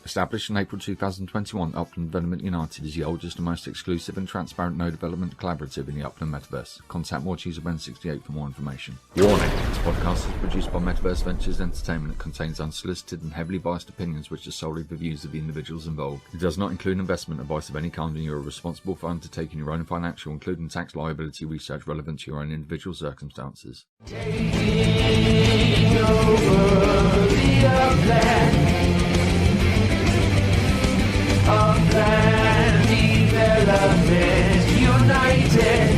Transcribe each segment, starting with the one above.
Established in April 2021, Upland Development United is the oldest and most exclusive and transparent no development collaborative in the Upland Metaverse. Contact Morecheese at Ben68 for more information. Warning: this podcast is produced by Metaverse Ventures Entertainment and contains unsolicited and heavily biased opinions which are solely the views of the individuals involved. It does not include investment advice of any kind, and you are responsible for undertaking your own financial, including tax liability research relevant to your own individual circumstances. Taking over the Upland Development United.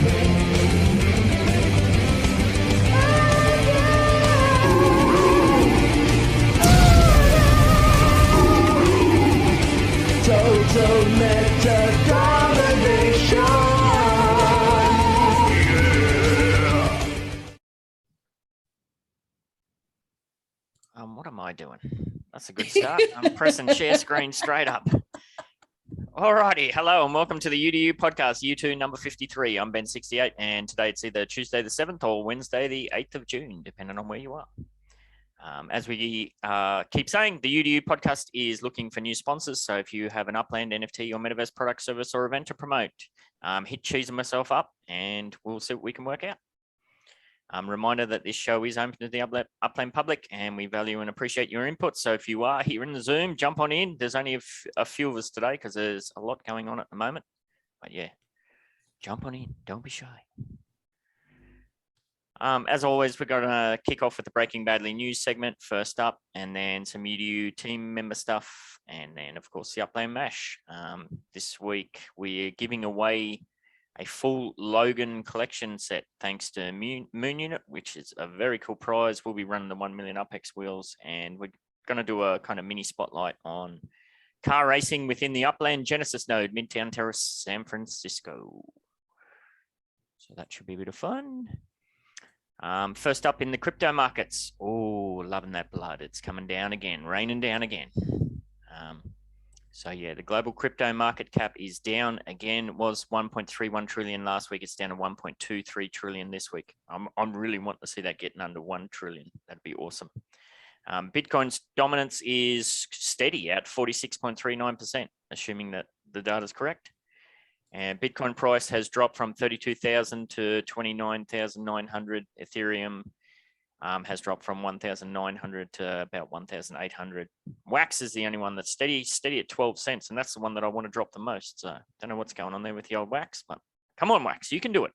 Total meta domination. What am I doing? That's a good start. I'm pressing share screen straight up. Alrighty, hello and welcome to the UDU Podcast, UDU number 53. I'm Ben68, and today it's either Tuesday the 7th or Wednesday the 8th of June, depending on where you are. As we keep saying, the UDU Podcast is looking for new sponsors, so if you have an Upland NFT or Metaverse product, service or event to promote, hit Cheese and myself up and we'll see what we can work out. Reminder that this show is open to the Upland public, and we value and appreciate your input. So if you are here in the Zoom, jump on in. There's only a few of us today because there's a lot going on at the moment. But yeah, jump on in. Don't be shy. As always, we're going to kick off with the Breaking Badly news segment first up, and then some UDU team member stuff, and then, of course, the Upland Mash. This week, we're giving away a full Logan collection set thanks to Moon Unit, which is a very cool prize. We'll be running the 1 million UpX wheels, and we're going to do a kind of mini spotlight on car racing within the Upland Genesis node, Midtown Terrace, San Francisco. So that should be a bit of fun. First up in the crypto markets. Oh, loving that blood. It's coming down again, raining down again. So yeah, the global crypto market cap is down again. It was 1.31 trillion last week. It's down to 1.23 trillion this week. I'm really wanting to see that getting under 1 trillion. That'd be awesome. Bitcoin's dominance is steady at 46.39%, assuming that the data is correct. And Bitcoin price has dropped from 32,000 to 29,900. Ethereum has dropped from 1,900 to about 1,800. Wax is the only one that's steady at 12 cents, and that's the one that I want to drop the most. So don't know what's going on there with the old Wax, but come on, Wax, you can do it.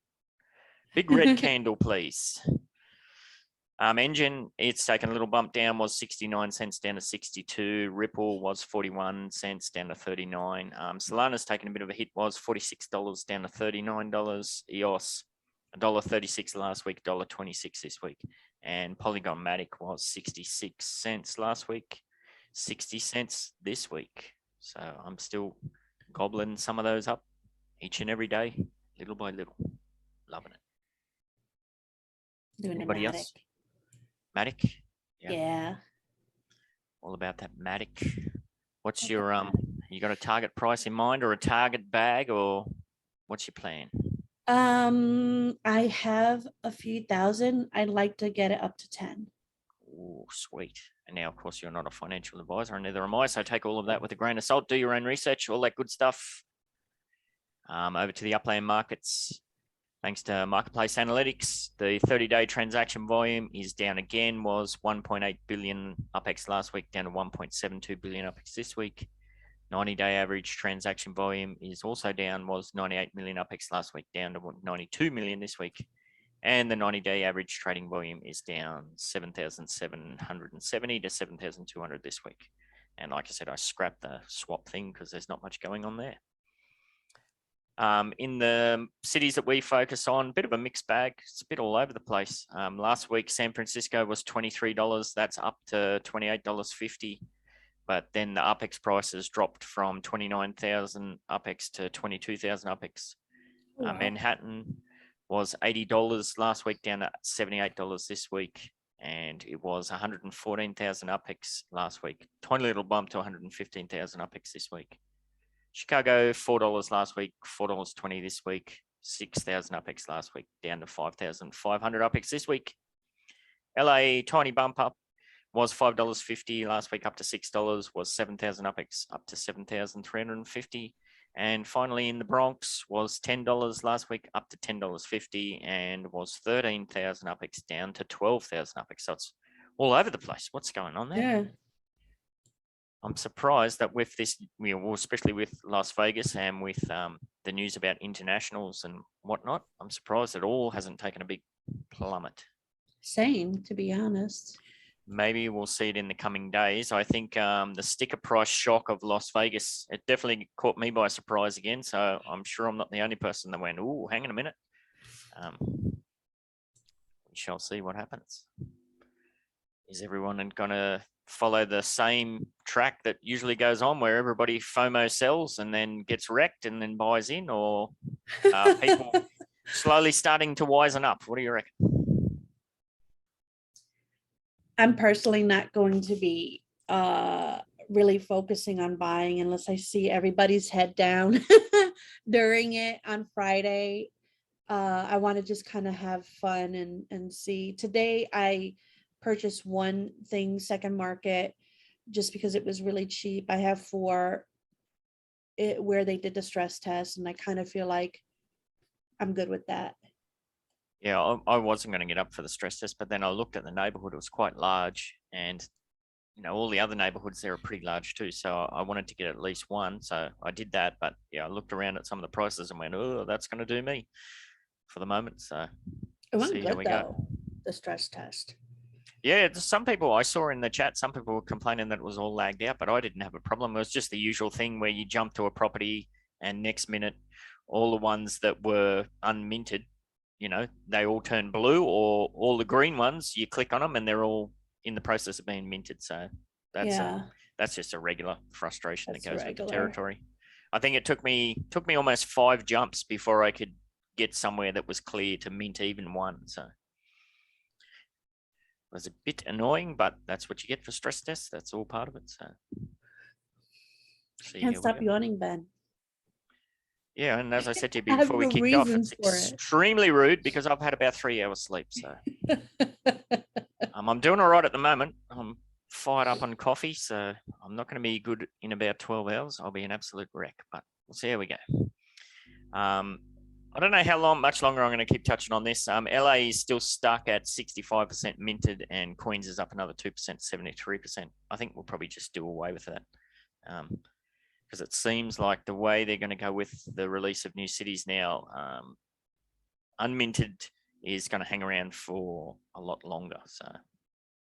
Big red candle, please. Engine, it's taken a little bump down, was 69 cents down to 62. Ripple was 41 cents down to 39. Solana's taken a bit of a hit, was $46 down to $39. EOS, $1.36 last week, $1.26 this week. And Polygon Matic was 66 cents last week, 60 cents this week. So I'm still gobbling some of those up each and every day, little by little. Loving it. Doing Anybody a Matic. else? Matic? Yeah. All about that Matic. What's your you got a target price in mind or a target bag, or what's your plan? I have a few thousand. I'd like to get it up to 10. Oh, sweet. And now, of course, you're not a financial advisor, and neither am I, so take all of that with a grain of salt. Do your own research, all that good stuff. Over to the Upland Markets. Thanks to Marketplace Analytics, the 30-day transaction volume is down again, was 1.8 billion UpX last week, down to 1.72 billion UpX this week. 90-day average transaction volume is also down, was 98 million UpX last week, down to 92 million this week. And the 90-day average trading volume is down 7,770 to 7,200 this week. And like I said, I scrapped the swap thing because there's not much going on there. In the cities that we focus on, a bit of a mixed bag. It's a bit all over the place. Last week, San Francisco was $23. That's up to $28.50. But then the UpX prices dropped from 29,000 UpX to 22,000 UpX. Wow. Manhattan was $80 last week, down to $78 this week. And it was 114,000 UpX last week. Tiny little bump to 115,000 UpX this week. Chicago, $4 last week, $4.20 this week, 6,000 UpX last week, down to 5,500 UpX this week. LA, tiny bump up was $5.50 last week, up to $6, was 7,000 up to 7,350. And finally in the Bronx was $10 last week, up to $10.50, and was 13,000 UPX down to 12,000 UPX. So it's all over the place. What's going on there? Yeah. I'm surprised that with this, well, especially with Las Vegas and with the news about internationals and whatnot, I'm surprised it all hasn't taken a big plummet. Same, to be honest. Maybe we'll see it in the coming days. I think the sticker price shock of Las Vegas, it definitely caught me by surprise again. So I'm sure I'm not the only person that went, oh, hang on a minute. We shall see what happens. Is everyone going to follow the same track that usually goes on where everybody FOMO sells and then gets wrecked and then buys in, or people slowly starting to wisen up? What do you reckon? I'm personally not going to be really focusing on buying unless I see everybody's head down during it on Friday. I want to just kind of have fun and see. Today I purchased one thing, second market, just because it was really cheap. I have 4 where they did the stress test, and I kind of feel like I'm good with that. Yeah, I wasn't going to get up for the stress test, but then I looked at the neighborhood. It was quite large, and all the other neighborhoods there are pretty large too. So I wanted to get at least one. So I did that, but yeah, I looked around at some of the prices and went, oh, that's going to do me for the moment. So It went see good how we go. though, the stress test. Yeah, some people I saw in the chat, some people were complaining that it was all lagged out, but I didn't have a problem. It was just the usual thing where you jump to a property and next minute, all the ones that were unminted, they all turn blue, or all the green ones, you click on them and they're all in the process of being minted. So that's just a regular frustration that goes with the territory. I think it took me almost 5 jumps before I could get somewhere that was clear to mint even one. So it was a bit annoying, but that's what you get for stress tests. That's all part of it. So Can't stop yawning, Ben. Yeah, and as I said to you I have before we no kicked off, it's reasons for it. extremely rude because I've had about 3 hours sleep. So I'm doing all right at the moment. I'm fired up on coffee, so I'm not going to be good in about 12 hours. I'll be an absolute wreck, but we'll see how we go. I don't know how much longer I'm going to keep touching on this. LA is still stuck at 65% minted, and Queens is up another 2%, 73%. I think we'll probably just do away with that. Because it seems like the way they're going to go with the release of new cities now, unminted is going to hang around for a lot longer. So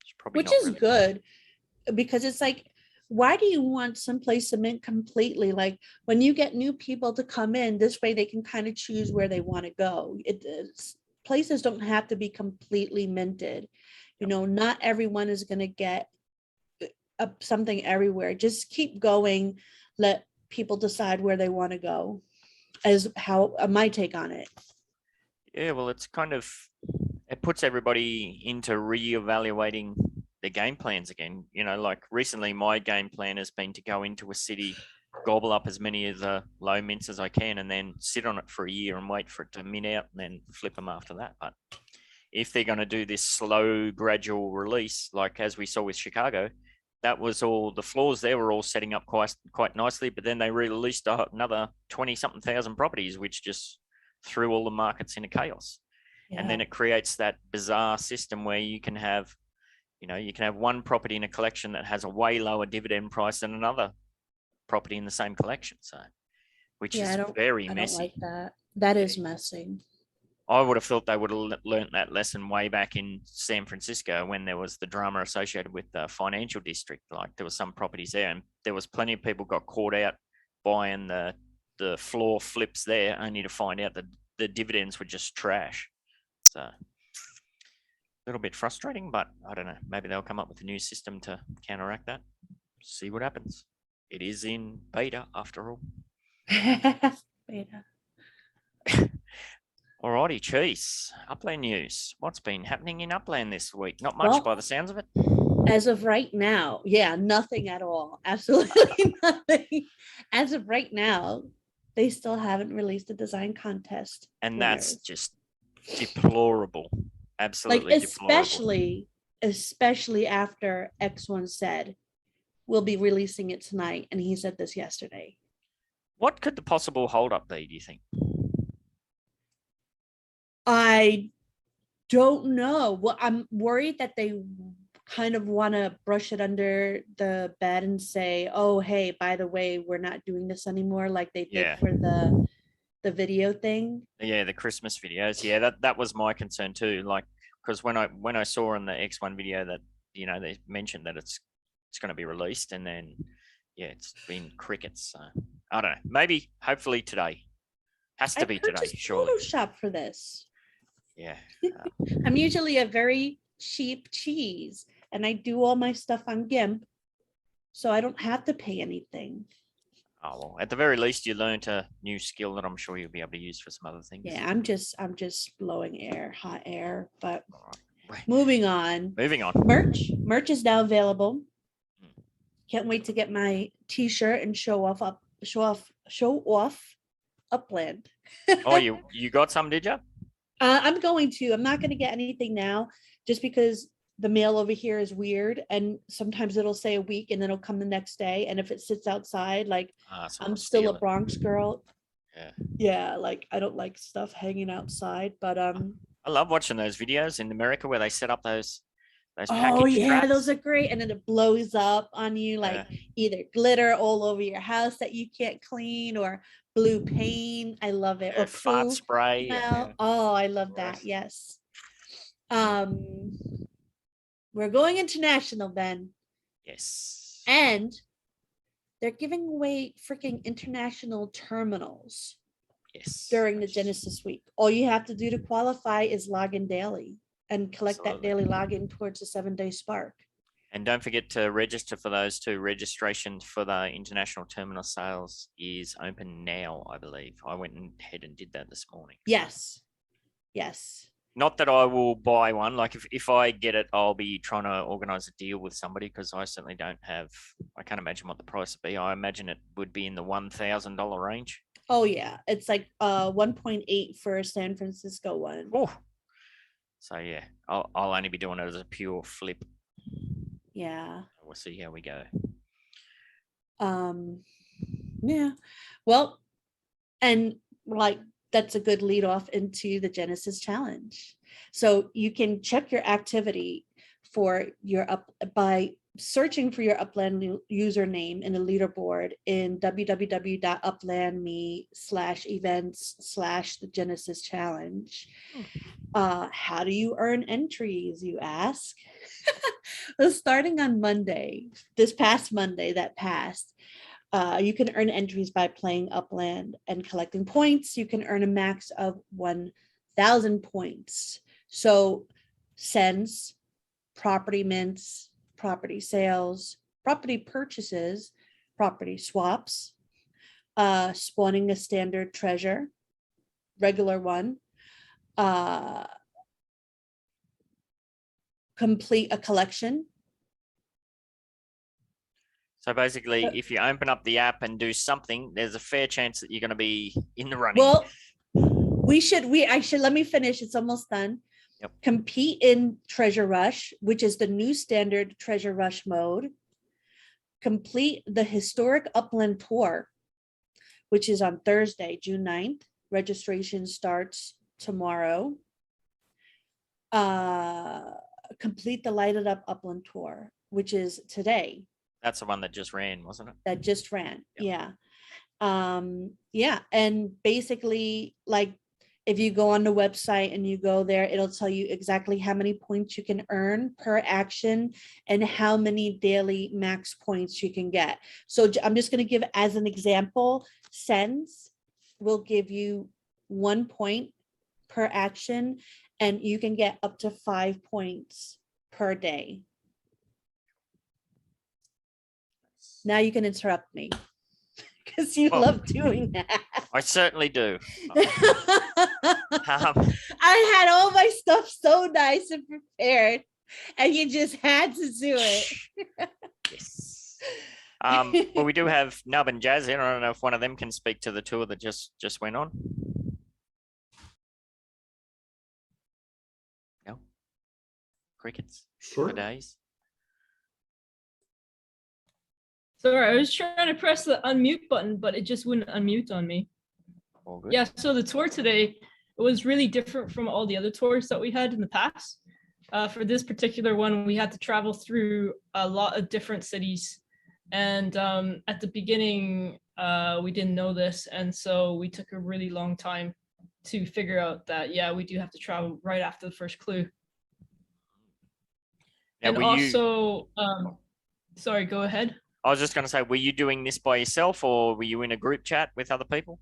it's probably which is really good, because it's like, why do you want someplace to mint completely? Like when you get new people to come in, this way they can kind of choose where they want to go. Places don't have to be completely minted. Not everyone is going to get something everywhere. Just keep going. Let people decide where they want to go, as how my take on it. Yeah, well, it puts everybody into reevaluating their game plans again. Like recently my game plan has been to go into a city, gobble up as many of the low mints as I can, and then sit on it for a year and wait for it to mint out and then flip them after that. But if they're going to do this slow, gradual release, like as we saw with Chicago, that was all, the floors there were all setting up quite nicely, but then they released another 20-something thousand properties, which just threw all the markets into chaos. Yeah. And then it creates that bizarre system where you can have one property in a collection that has a way lower dividend price than another property in the same collection. So, which is very messy. I don't like that. That is messy. I would have thought they would have learned that lesson way back in San Francisco when there was the drama associated with the financial district. Like there was some properties there, and there was plenty of people got caught out buying the floor flips there, only to find out that the dividends were just trash. So a little bit frustrating, but I don't know. Maybe they'll come up with a new system to counteract that. See what happens. It is in beta after all. Beta. Alrighty, Cheese. Upland news. What's been happening in Upland this week? Not much by the sounds of it. As of right now, nothing at all. Absolutely nothing. As of right now, they still haven't released a design contest. And that's just deplorable. Absolutely especially especially after X1 said, we'll be releasing it tonight. And he said this yesterday. What could the possible holdup be, do you think? I don't know. Well, I'm worried that they kind of want to brush it under the bed and say, oh, hey, by the way, we're not doing this anymore, like they did Yeah. for the video thing. Yeah, the Christmas videos. Yeah, that was my concern too. Like, because when I saw in the X1 video that, you know, they mentioned that it's going to be released, and then yeah, it's been crickets. So I don't know. Maybe, hopefully today. Has to be today, purchased surely. Photoshop for this. Yeah. I'm usually a very cheap cheese, and I do all my stuff on GIMP, so I don't have to pay anything. Oh well, at the very least, you learned a new skill that I'm sure you'll be able to use for some other things. Yeah, I'm just blowing air, hot air. But All right. moving on. Moving on. Merch is now available. Hmm. Can't wait to get my t-shirt and show off Upland. Oh, you got some, did you? I'm going to. I'm not going to get anything now, just because the mail over here is weird, and sometimes it'll say a week and then it'll come the next day. And if it sits outside, like I'm still a Bronx girl. Yeah, like I don't like stuff hanging outside. But I love watching those videos in America where they set up those package oh yeah, traps. those are great. And then it blows up on you, like either glitter all over your house that you can't clean, or blue paint. I love it. Or fart poo spray. smell. Oh, I love that. Yes. We're going international, Ben. Yes. And they're giving away freaking international terminals Yes. during the Genesis week. All you have to do to qualify is log in daily and collect that daily login towards the 7-day spark. And don't forget to register for those two. Registration for the international terminal sales is open now, I believe. I went ahead and did that this morning. Yes. Yes. Not that I will buy one. Like if I get it, I'll be trying to organize a deal with somebody, because I certainly don't have, I can't imagine what the price would be. I imagine it would be in the $1,000 range. Oh yeah. It's like 1.8 for a San Francisco one. Oh. So yeah, I'll only be doing it as a pure flip. Yeah. We'll see how we go. Yeah. Well, and like that's a good lead off into the Genesis challenge. So you can check your activity for your by searching for your Upland username in the leaderboard in www.uplandme/events/the Genesis challenge. How do you earn entries, you ask? Well, starting on Monday, this past Monday that passed, you can earn entries by playing Upland and collecting points. You can earn a max of 1,000 points. So cents, property mints, property sales, property purchases, property swaps, spawning a standard treasure, regular one, complete a collection. So basically, if you open up the app and do something, there's a fair chance that you're going to be in the running. Well, let me finish. It's almost done. Yep. Compete in Treasure Rush, which is the new standard Treasure Rush mode. Complete the historic Upland tour, which is on Thursday, June 9th. Registration starts tomorrow. Complete the Lighted Up Upland tour, which is today. That's the one that just ran, wasn't it? That just ran. Yep. Yeah. Yeah. And basically, like, if you go on the website and you go there, it'll tell you exactly how many points you can earn per action and how many daily max points you can get. So I'm just going to give as an example, Sends will give you 1 point per action, and you can get up to 5 points per day. Now you can interrupt me because you love doing that. I certainly do. I had all my stuff so nice and prepared, and you just had to do it. Yes. Well, we do have Nub and Jazz here. I don't know if one of them can speak to the tour that just went on. No. Crickets Sure. for days. Sorry, I was trying to press the unmute button, but it just wouldn't unmute on me. All good. Yeah, so the tour today was really different from all the other tours that we had in the past. For this particular one, we had to travel through a lot of different cities. And at the beginning, we didn't know this. And so we took a really long time to figure out that, yeah, we do have to travel right after the first clue. Now, And were you- also, sorry, go ahead. I was just going to say, were you doing this by yourself or were you in a group chat with other people?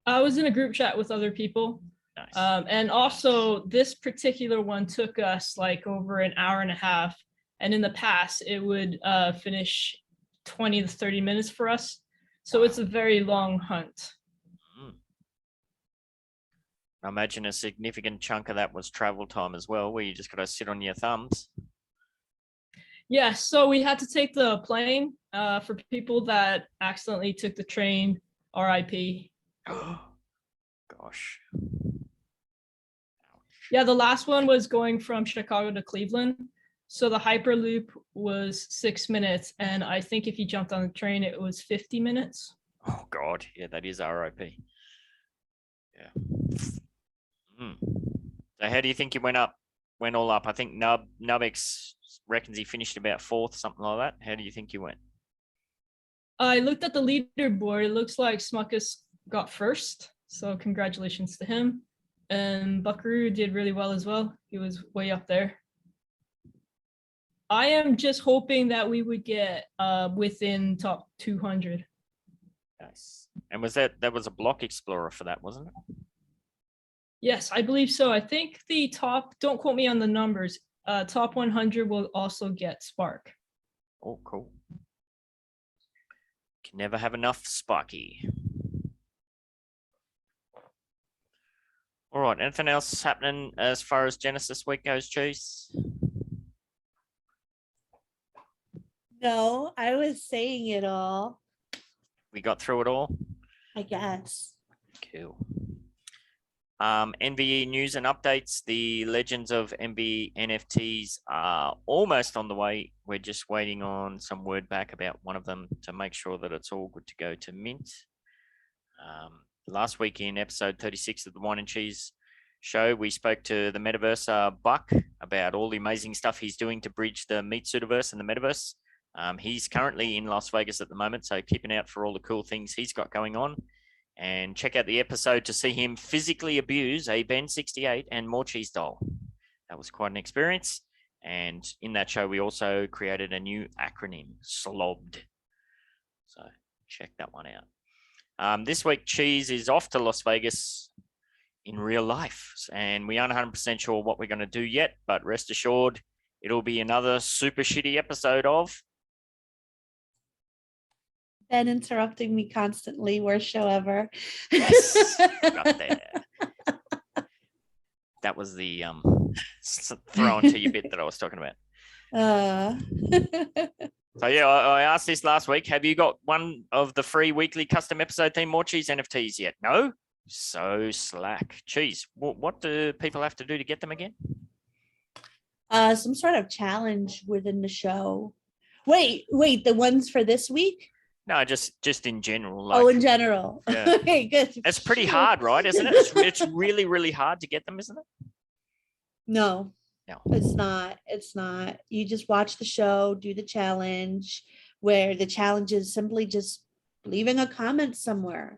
I was in a group chat with other people. Nice. And also this particular one took us like over an hour and a half. And in the past, it would finish 20 to 30 minutes for us. So it's a very long hunt. I imagine a significant chunk of that was travel time as well, where you just got to sit on your thumbs. Yeah, so we had to take the plane. For people that accidentally took the train, RIP. Gosh. Yeah, the last one was going from Chicago to Cleveland. So the Hyperloop was 6 minutes. And I think if you jumped on the train, it was 50 minutes. Oh, God. Yeah, that is RIP. Yeah. So how do you think you went all up? I think Nubex reckons he finished about 4th, something like that. How do you think you went? I looked at the leaderboard. It looks like Smuckus got 1st. So congratulations to him. And Buckaroo did really well as well. He was way up there. I am just hoping that we would get within top 200. Nice. And was that was a block explorer for that, wasn't it? Yes, I believe so. I think the top, don't quote me on the numbers, top 100 will also get Spark. Oh, cool. Can never have enough Sparky. All right, anything else happening as far as Genesis week goes, Cheese? No, I was saying it all, We got through it all? I guess. Cool. Nve News and Updates. The Legends of Nve NFTs are almost on the way. We're just waiting on some word back about one of them to make sure that it's all good to go to mint. Last week in episode 36 of the Wine and Cheese show, we spoke to the Metaverse Buck about all the amazing stuff he's doing to bridge the Meat Suitiverse and the Metaverse. He's currently in Las Vegas at the moment, so keep an eye out for all the cool things he's got going on. And check out the episode to see him physically abuse a Ben 68 and Morecheese doll. That was quite an experience. And in that show, we also created a new acronym, SLOBD. So check that one out. This week, Cheese is off to Las Vegas in real life. And we aren't 100% sure what we're going to do yet, but rest assured, it'll be another super shitty episode of Ben interrupting me constantly, worst show ever. Yes, got there. That was the thrown to you bit that I was talking about. So yeah, I asked this last week. Have you got one of the free weekly custom episode theme Morecheese NFTs yet? No? So slack. Cheese, what do people have to do to get them again? Some sort of challenge within the show. Wait, the ones for this week? No, just in general. Oh, in general. Yeah. Okay, good. It's pretty hard, right? Isn't it? It's really, really hard to get them, isn't it? No, No. it's not. It's not. You just watch the show, do the challenge, where the challenge is simply just leaving a comment somewhere.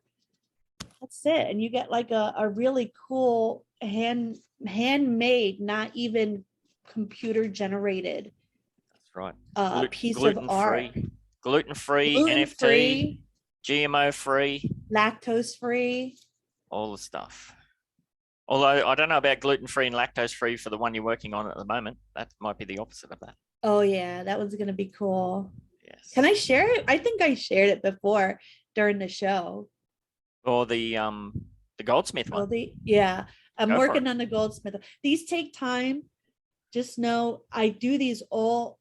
That's it. And you get like a really cool handmade, not even computer generated That's right. piece of art. Gluten-free NFT, Gluten-free, GMO-free, lactose-free. all the stuff. Although I don't know about gluten-free and lactose-free for the one you're working on at the moment. That might be the opposite of that. Oh yeah, that one's gonna be cool. Yes. Can I share it? I think I shared it before during the show. Or the Goldsmith Oh, one. yeah, I'm Go for working it. on the goldsmith. These take time. Just know I do these all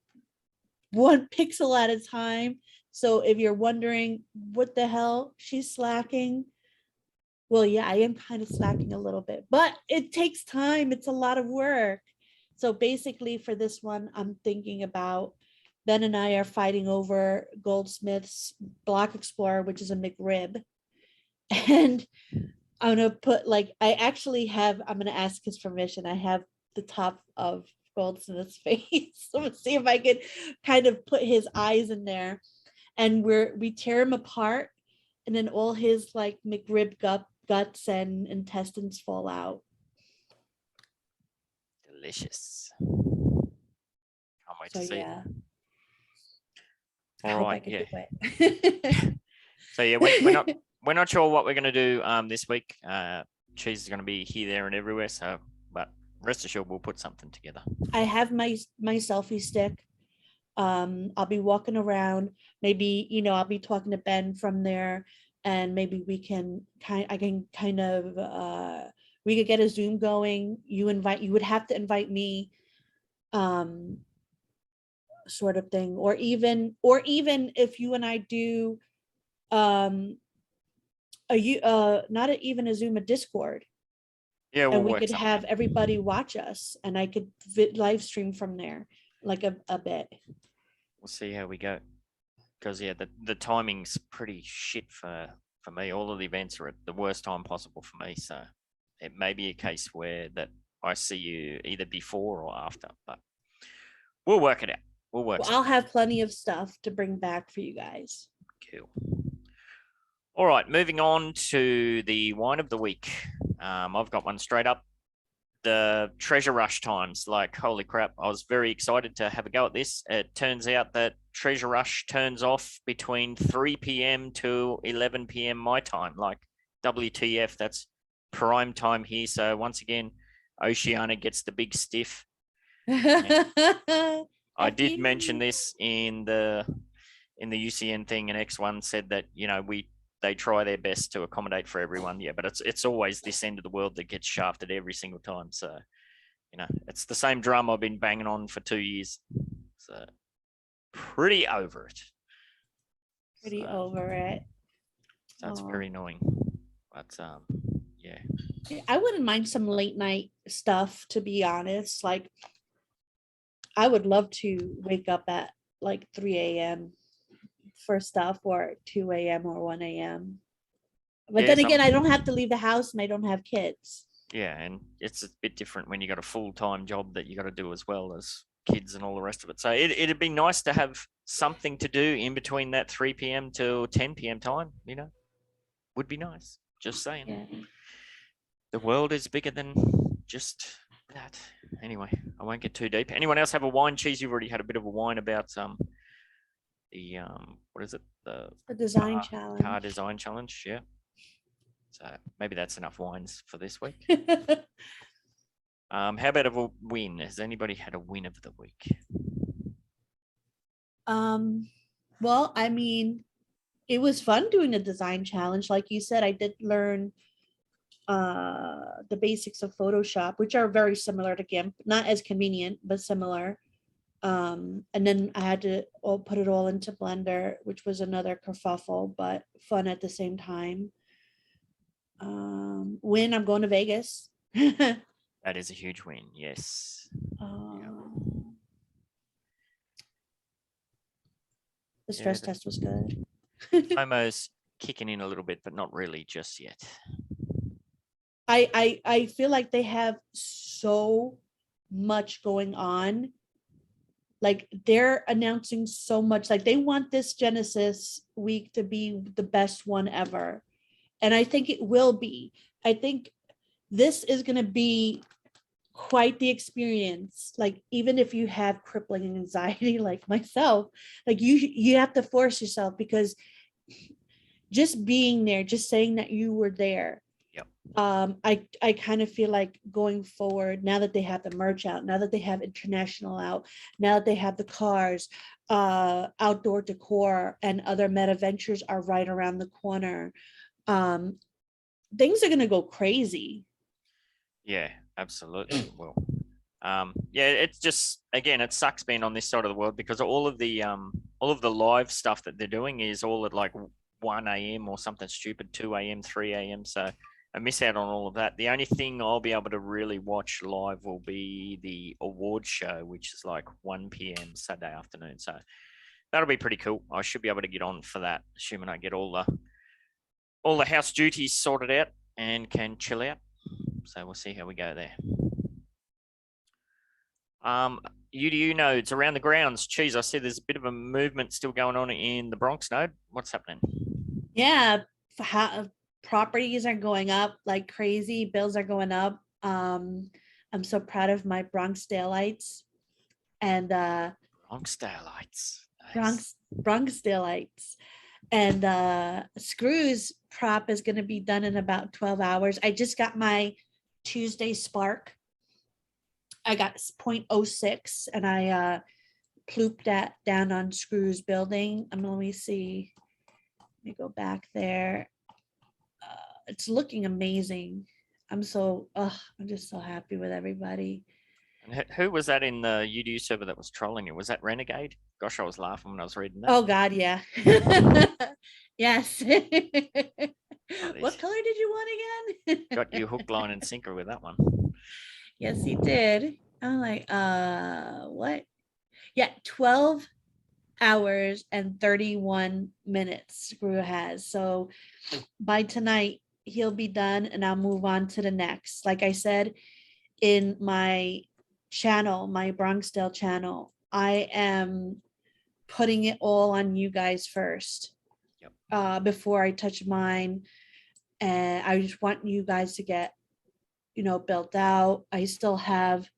one pixel at a time. So if you're wondering what the hell she's slacking, well, yeah, I am kind of slacking a little bit, but it takes time. It's a lot of work. So basically for this one, I'm thinking about Ben and I are fighting over Goldsmith's Block Explorer, which is a McRib. And I'm gonna put like I'm gonna ask his permission. I have the top of Goldsmith's face. So let's see if I could kind of put his eyes in there. And we tear him apart, and then all his like McRib guts and intestines fall out. Delicious. Can't wait to see Yeah. it. I All hope I right, can yeah. do it. So yeah, we're not sure what we're going to do this week. Cheese is going to be here, there, and everywhere. So, but rest assured, we'll put something together. I have my selfie stick. I'll be walking around. Maybe I'll be talking to Ben from there, and maybe we could get a Zoom going. You would have to invite me, sort of thing, or even if you and I do, even a Zoom, a Discord. Yeah, we'll And we work could something have out. everybody watch us, and I could live stream from there, like a bit. We'll see how we go. Because yeah, the timing's pretty shit for me. All of the events are at the worst time possible for me. So it may be a case where that I see you either before or after, but we'll work it out. We'll work. Well, I'll have plenty of stuff to bring back for you guys. Cool. All right, moving on to the wine of the week. I've got one straight up. The Treasure Rush times. Like, holy crap, I was very excited to have a go at this. It turns out that Treasure Rush turns off between 3 p.m. to 11 p.m. my time. Like, WTF, that's prime time here. So once again, Oceania gets the big stiff. I did mention this in the UCN thing, and X1 said that, they try their best to accommodate for everyone. Yeah, but it's always this end of the world that gets shafted every single time. So, it's the same drum I've been banging on for 2 years. So pretty over it. That's very annoying. But yeah. I wouldn't mind some late night stuff, to be honest. Like, I would love to wake up at like 3 a.m. for stuff, or 2 a.m. or 1 a.m. But then again, I don't have to leave the house, and I don't have kids. Yeah, and it's a bit different when you got a full-time job that you got to do as well as kids and all the rest of it. So it'd be nice to have something to do in between that 3 p.m. to 10 p.m. time, would be nice. Just saying. Yeah. The world is bigger than just that. Anyway, I won't get too deep. Anyone else have a wine? Cheese, you've already had a bit of a wine about the what is it? The design challenge. Car design challenge, yeah. So maybe that's enough wines for this week. How about a win? Has anybody had a win of the week? Well, I mean, it was fun doing a design challenge. Like you said, I did learn the basics of Photoshop, which are very similar to GIMP, not as convenient, but similar. And then I had to put it all into Blender, which was another kerfuffle, but fun at the same time. Win, I'm going to Vegas. That is a huge win, yes. The stress test was good. Almost kicking in a little bit, but not really just yet. I feel like they have so much going on. Like, they're announcing so much. Like, they want this Genesis week to be the best one ever. And I think it will be. I think this is going to be quite the experience. Like, even if you have crippling anxiety like myself, like you have to force yourself, because just being there, just saying that you were there. I kind of feel like going forward, now that they have the merch out, now that they have international out, now that they have the cars, outdoor decor, and other meta ventures are right around the corner, things are going to go crazy. Yeah, absolutely. Well, yeah, it's just, again, it sucks being on this side of the world, because all of the live stuff that they're doing is all at like 1 a.m. or something stupid, 2 a.m., 3 a.m. So miss out on all of that. The only thing I'll be able to really watch live will be the awards show, which is like 1 p.m. Saturday afternoon. So that'll be pretty cool. I should be able to get on for that, assuming I get all the house duties sorted out and can chill out. So we'll see how we go there. UDU nodes around the grounds. Geez, I see there's a bit of a movement still going on in the Bronx node. What's happening? Yeah, properties are going up like crazy. Bills are going up. I'm so proud of my Bronx daylights and Bronx daylights. Nice. Bronx daylights. And Screws prop is going to be done in about 12 hours. I just got my Tuesday spark. I got 0.06 and I plooped that down on Screws building. Let me see. Let me go back there. It's looking amazing. I'm just so happy with everybody. And who was that in the UDU server that was trolling you? Was that Renegade? Gosh, I was laughing when I was reading that. Oh God, yeah. Yes. What color did you want again? Got you hook, line, and sinker with that one. Yes, he did. I'm like, what? Yeah, 12 hours and 31 minutes Screw has. So by tonight, he'll be done and I'll move on to the next. Like I said, in my channel, my Bronxdale channel, I am putting it all on you guys first. Yep. Before I touch mine. And I just want you guys to get, built out. I still have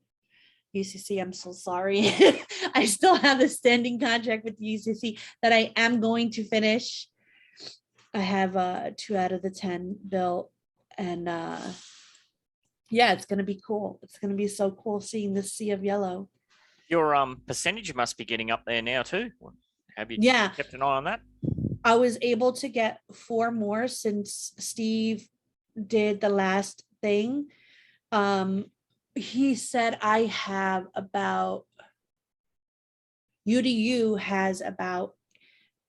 UCC. I'm so sorry. I still have a standing contract with UCC that I am going to finish. I have 2 out of the 10 built, and yeah, it's gonna be cool. It's gonna be so cool seeing this sea of yellow. Your percentage must be getting up there now too. Have you kept an eye on that? I was able to get 4 more since Steve did the last thing. He said I have about, UDU has about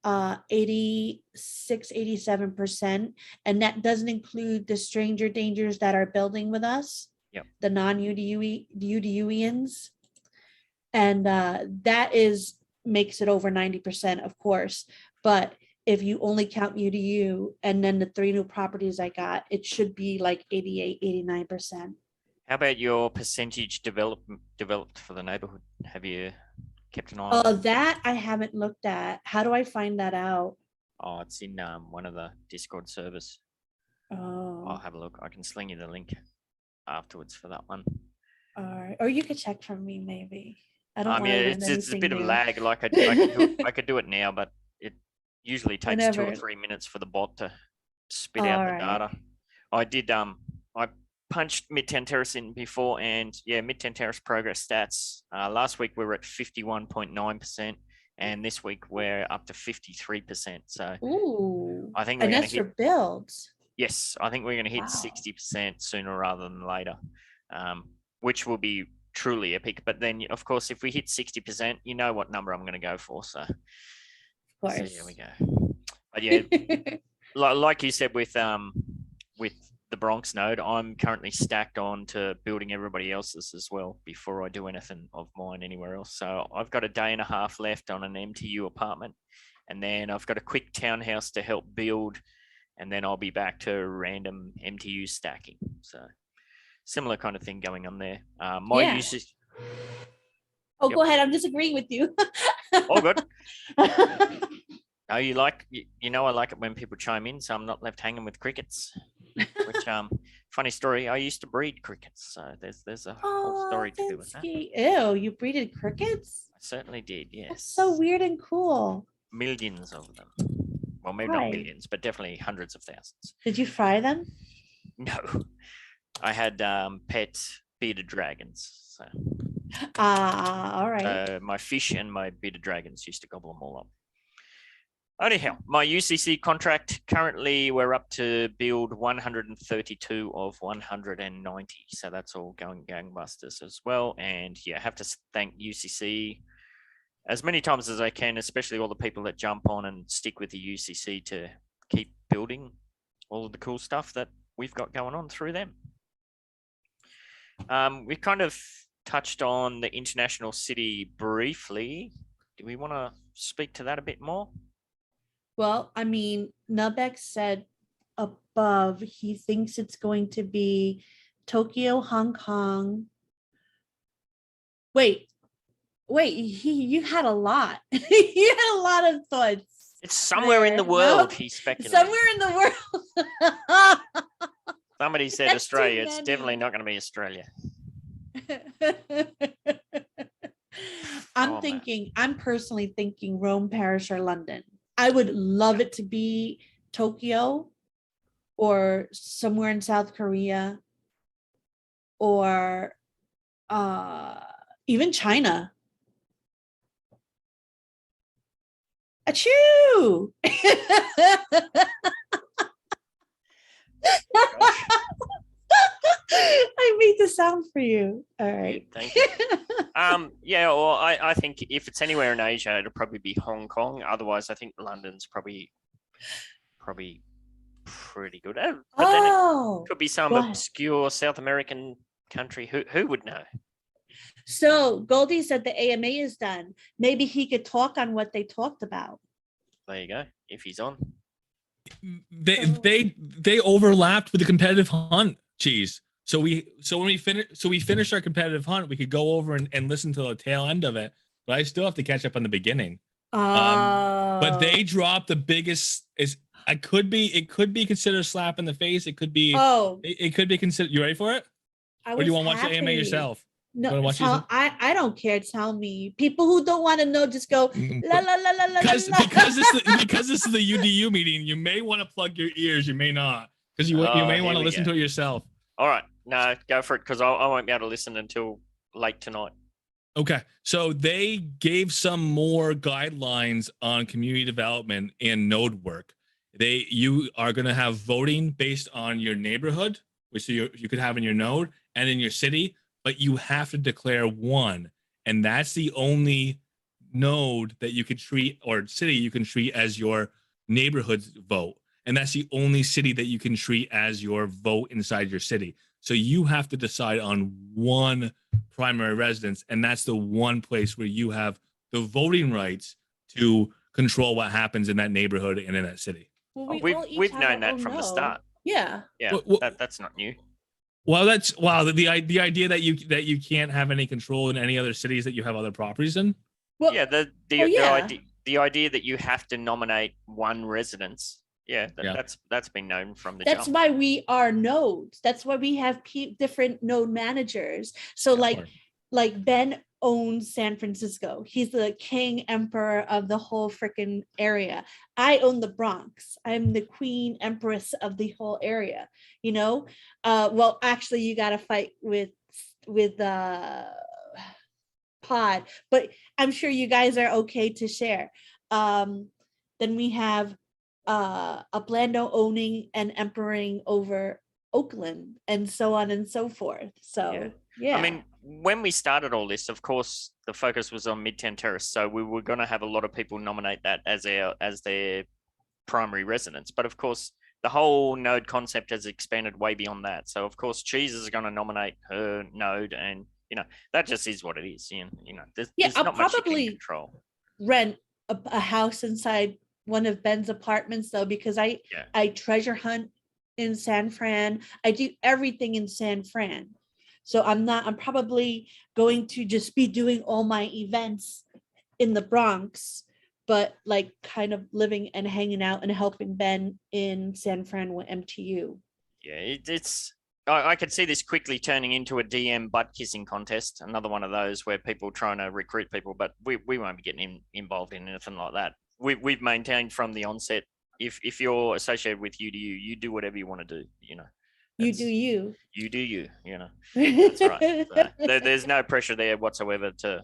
86, 87%. And that doesn't include the stranger dangers that are building with us. Yep. The non-UDUians. And that makes it over 90%, of course. But if you only count UDU and then the 3 new properties I got, it should be like 88, 89%. How about your percentage developed for the neighborhood? Have you kept an eye on that? I haven't looked at. How do I find that out? Oh, it's in one of the Discord servers. Oh. I'll have a look. I can sling you the link afterwards for that one. All right. Or you could check for me, maybe. I don't Yeah, it's a bit of lag. Like I could do it now, but it usually takes 2 or 3 minutes for the bot to spit out the data. I did I punched Midtown Terrace in before, and yeah, Midtown Terrace progress stats. Last week we were at 51.9%, and this week we're up to 53%. So I think we're going to hit for builds. Yes, I think we're going to hit 60% sooner rather than later, which will be truly epic. But then, of course, if we hit 60%, you know what number I'm going to go for. So, of course. So here we go. But yeah, like you said with the Bronx node, I'm currently stacked on to building everybody else's as well before I do anything of mine anywhere else. So I've got a day and a half left on an MTU apartment, and then I've got a quick townhouse to help build, and then I'll be back to random MTU stacking. So similar kind of thing going on there. My usage. Oh, go ahead. I'm disagreeing with you. All good. No, I like it when people chime in, so I'm not left hanging with crickets. Which funny story, I used to breed crickets, so there's a whole story to do with that. Ew, you breeded crickets? I certainly did, yes. That's so weird and cool. Millions of them. Well, maybe not millions, but definitely hundreds of thousands. Did you fry them? No. I had pet bearded dragons. So. All right. My fish and my bearded dragons used to gobble them all up. Anyhow, my UCC contract, currently we're up to build 132 of 190. So that's all going gangbusters as well. And yeah, I have to thank UCC as many times as I can, especially all the people that jump on and stick with the UCC to keep building all of the cool stuff that we've got going on through them. We kind of touched on the international city briefly. Do we want to speak to that a bit more? Well, I mean, Nubek said above he thinks it's going to be Tokyo, Hong Kong. Wait, you had a lot. You had a lot of thoughts. It's somewhere in the there. world, No, he speculated. somewhere in the world. Somebody said That's too Australia. It's many. definitely not going to be Australia. I'm Oh, man. I'm personally thinking Rome, Paris, or London. I would love it to be Tokyo or somewhere in South Korea or even China. Achoo! I made the sound for you. All right. Thank you. Yeah, well, I think if it's anywhere in Asia, it'll probably be Hong Kong. Otherwise, I think London's probably pretty good. But then it could be some well, obscure South American country. Who would know? so Goldie said the AMA is done. Maybe he could talk on what they talked about. There you go. If he's on. They overlapped with the competitive hunt. Cheese. So when we finished our competitive hunt, we could go over and listen to the tail end of it. But I still have to catch up on the beginning. But they dropped the biggest. It could be considered a slap in the face. It could be. It could be considered. You ready for it? Or do you want to watch the AMA yourself? No, I don't care. Tell me. People who don't want to know, just go la la la la la. Because this is the UDU meeting. You may want to plug your ears. You may not, because you may want to listen to it yourself. All right, no, go for it, because I won't be able to listen until late tonight. Okay, so they gave some more guidelines on community development and node work. You are going to have voting based on your neighborhood, which you could have in your node and in your city, but you have to declare one, and that's the only node that you could treat, or city you can treat as your neighborhood vote. And that's the only city that you can treat as your vote inside your city. So you have to decide on one primary residence, and that's the one place where you have the voting rights to control what happens in that neighborhood and in that city. Well, we've known that from the start. Yeah. Yeah, that's not new. Well, the idea that you can't have any control in any other cities that you have other properties in. Well, yeah, the idea that you have to nominate one residence. Yeah, that's been known from the That's jump. why we are nodes. That's why we have different node managers. So like Ben owns San Francisco. He's the king emperor of the whole freaking area. I own the Bronx. I'm the queen empress of the whole area. You know, well, actually, you got to fight with Pod, but I'm sure you guys are okay to share. Then we have Upland owning and emperoring over Oakland, and so on and so forth. So yeah. I mean, when we started all this, of course, the focus was on Midtown Terrace, so we were going to have a lot of people nominate that as their primary residence. But of course, the whole node concept has expanded way beyond that. So of course, Cheese is going to nominate her node, and that just is what it is. There's I'll not much you probably can control. Rent a house inside one of Ben's apartments, though, because I treasure hunt in San Fran. I do everything in San Fran. So I'm probably going to just be doing all my events in the Bronx, but like kind of living and hanging out and helping Ben in San Fran with MTU. Yeah, I could see this quickly turning into a DM butt kissing contest, another one of those where people trying to recruit people, but we won't be getting involved in anything like that. We've maintained from the onset, if you're associated with UDU, you do whatever you want to do, You do you. You do you, That's right. So there's no pressure there whatsoever to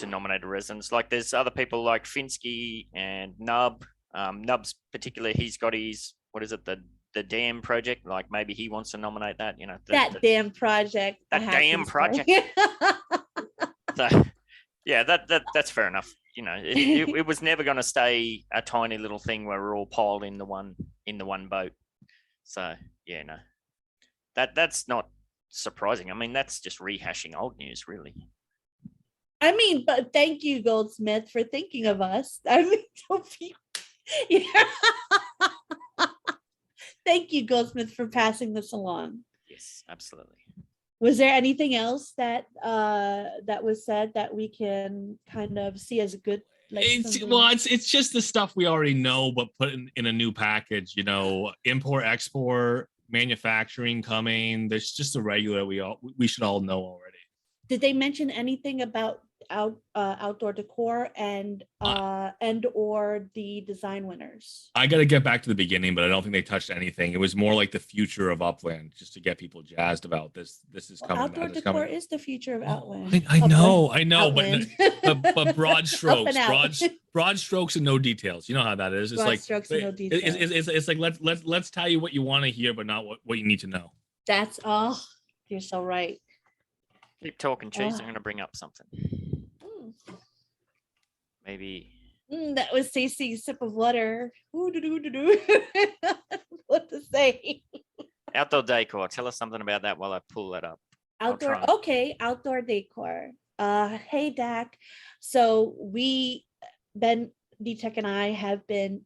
nominate a residence. Like there's other people like Finsky and Nub. Nub's particular, he's got his, what is it, the Dam project. Like maybe he wants to nominate that, Damn project. That damn project. So yeah, that's fair enough. It was never going to stay a tiny little thing where we're all piled in the one boat. So yeah, no, that's not surprising. I mean, that's just rehashing old news, really. I mean, but thank you, Goldsmith, for thinking of us. I mean, don't be, yeah. Thank you, Goldsmith, for passing this along. Yes, absolutely. Was there anything else that that was said that we can kind of see as a good? Like It's just the stuff we already know, but put in a new package. You know, import, export, manufacturing coming. There's just the regular we should all know already. Did they mention anything about outdoor decor and or the design winners? I got to get back to the beginning, but I don't think they touched anything. It was more like the future of Upland, just to get people jazzed about this. This is coming. Outdoor decor is the future of Outland. I know, Outland. but broad strokes, out. broad strokes and no details. You know how that is. It's Broad like strokes and no details. It's like let's tell you what you want to hear, but not what you need to know. That's you're so right. Keep talking, Cheese. I'm going to bring up something. Mm. Maybe. That was Stacey's sip of water. What to say? Outdoor decor. Tell us something about that while I pull that up. Outdoor. Okay, outdoor decor. Hey, Dak. So Ben, D-Tech, and I have been,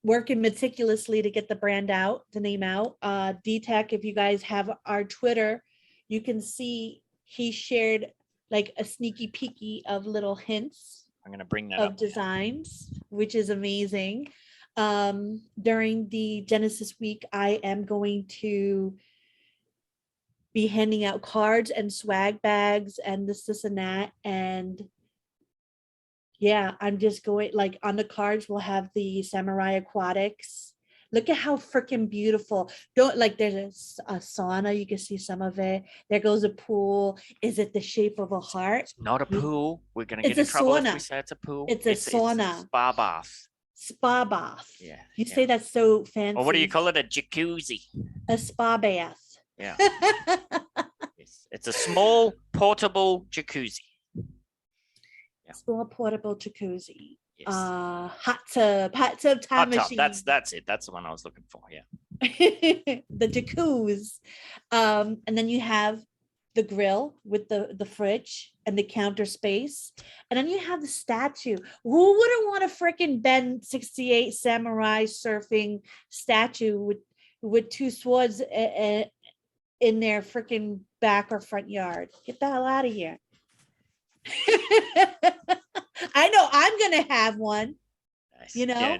working meticulously to get the name out. D-Tech, if you guys have our Twitter, you can see he shared like a sneaky peeky of little hints I'm going to bring that of up. designs, which is amazing. During the Genesis week, I am going to be handing out cards and swag bags and this and that. And yeah, I'm just going, like, on the cards, we'll have the Samurai Aquatics. Look at how freaking beautiful. There's a sauna. You can see some of it. There goes a pool. Is it the shape of a heart? It's not a pool. We're going to get It's in a trouble if sauna. we say it's a pool. It's a sauna. It's a spa bath. Spa bath. Yeah. You say that's so fancy. Or what do you call it? A jacuzzi. A spa bath. Yeah. Yes. It's a small portable jacuzzi. Yeah. Small portable jacuzzi. Yes. Hot tub time Hot tub. machine. That's it. That's the one I was looking for. Yeah. The jacuzzi. And then you have the grill with the fridge and the counter space. And then you have the statue. Who wouldn't want a freaking Ben 68 samurai surfing statue with two swords in their freaking back or front yard? Get the hell out of here. I know I'm going to have one, Nice. you know? Yeah.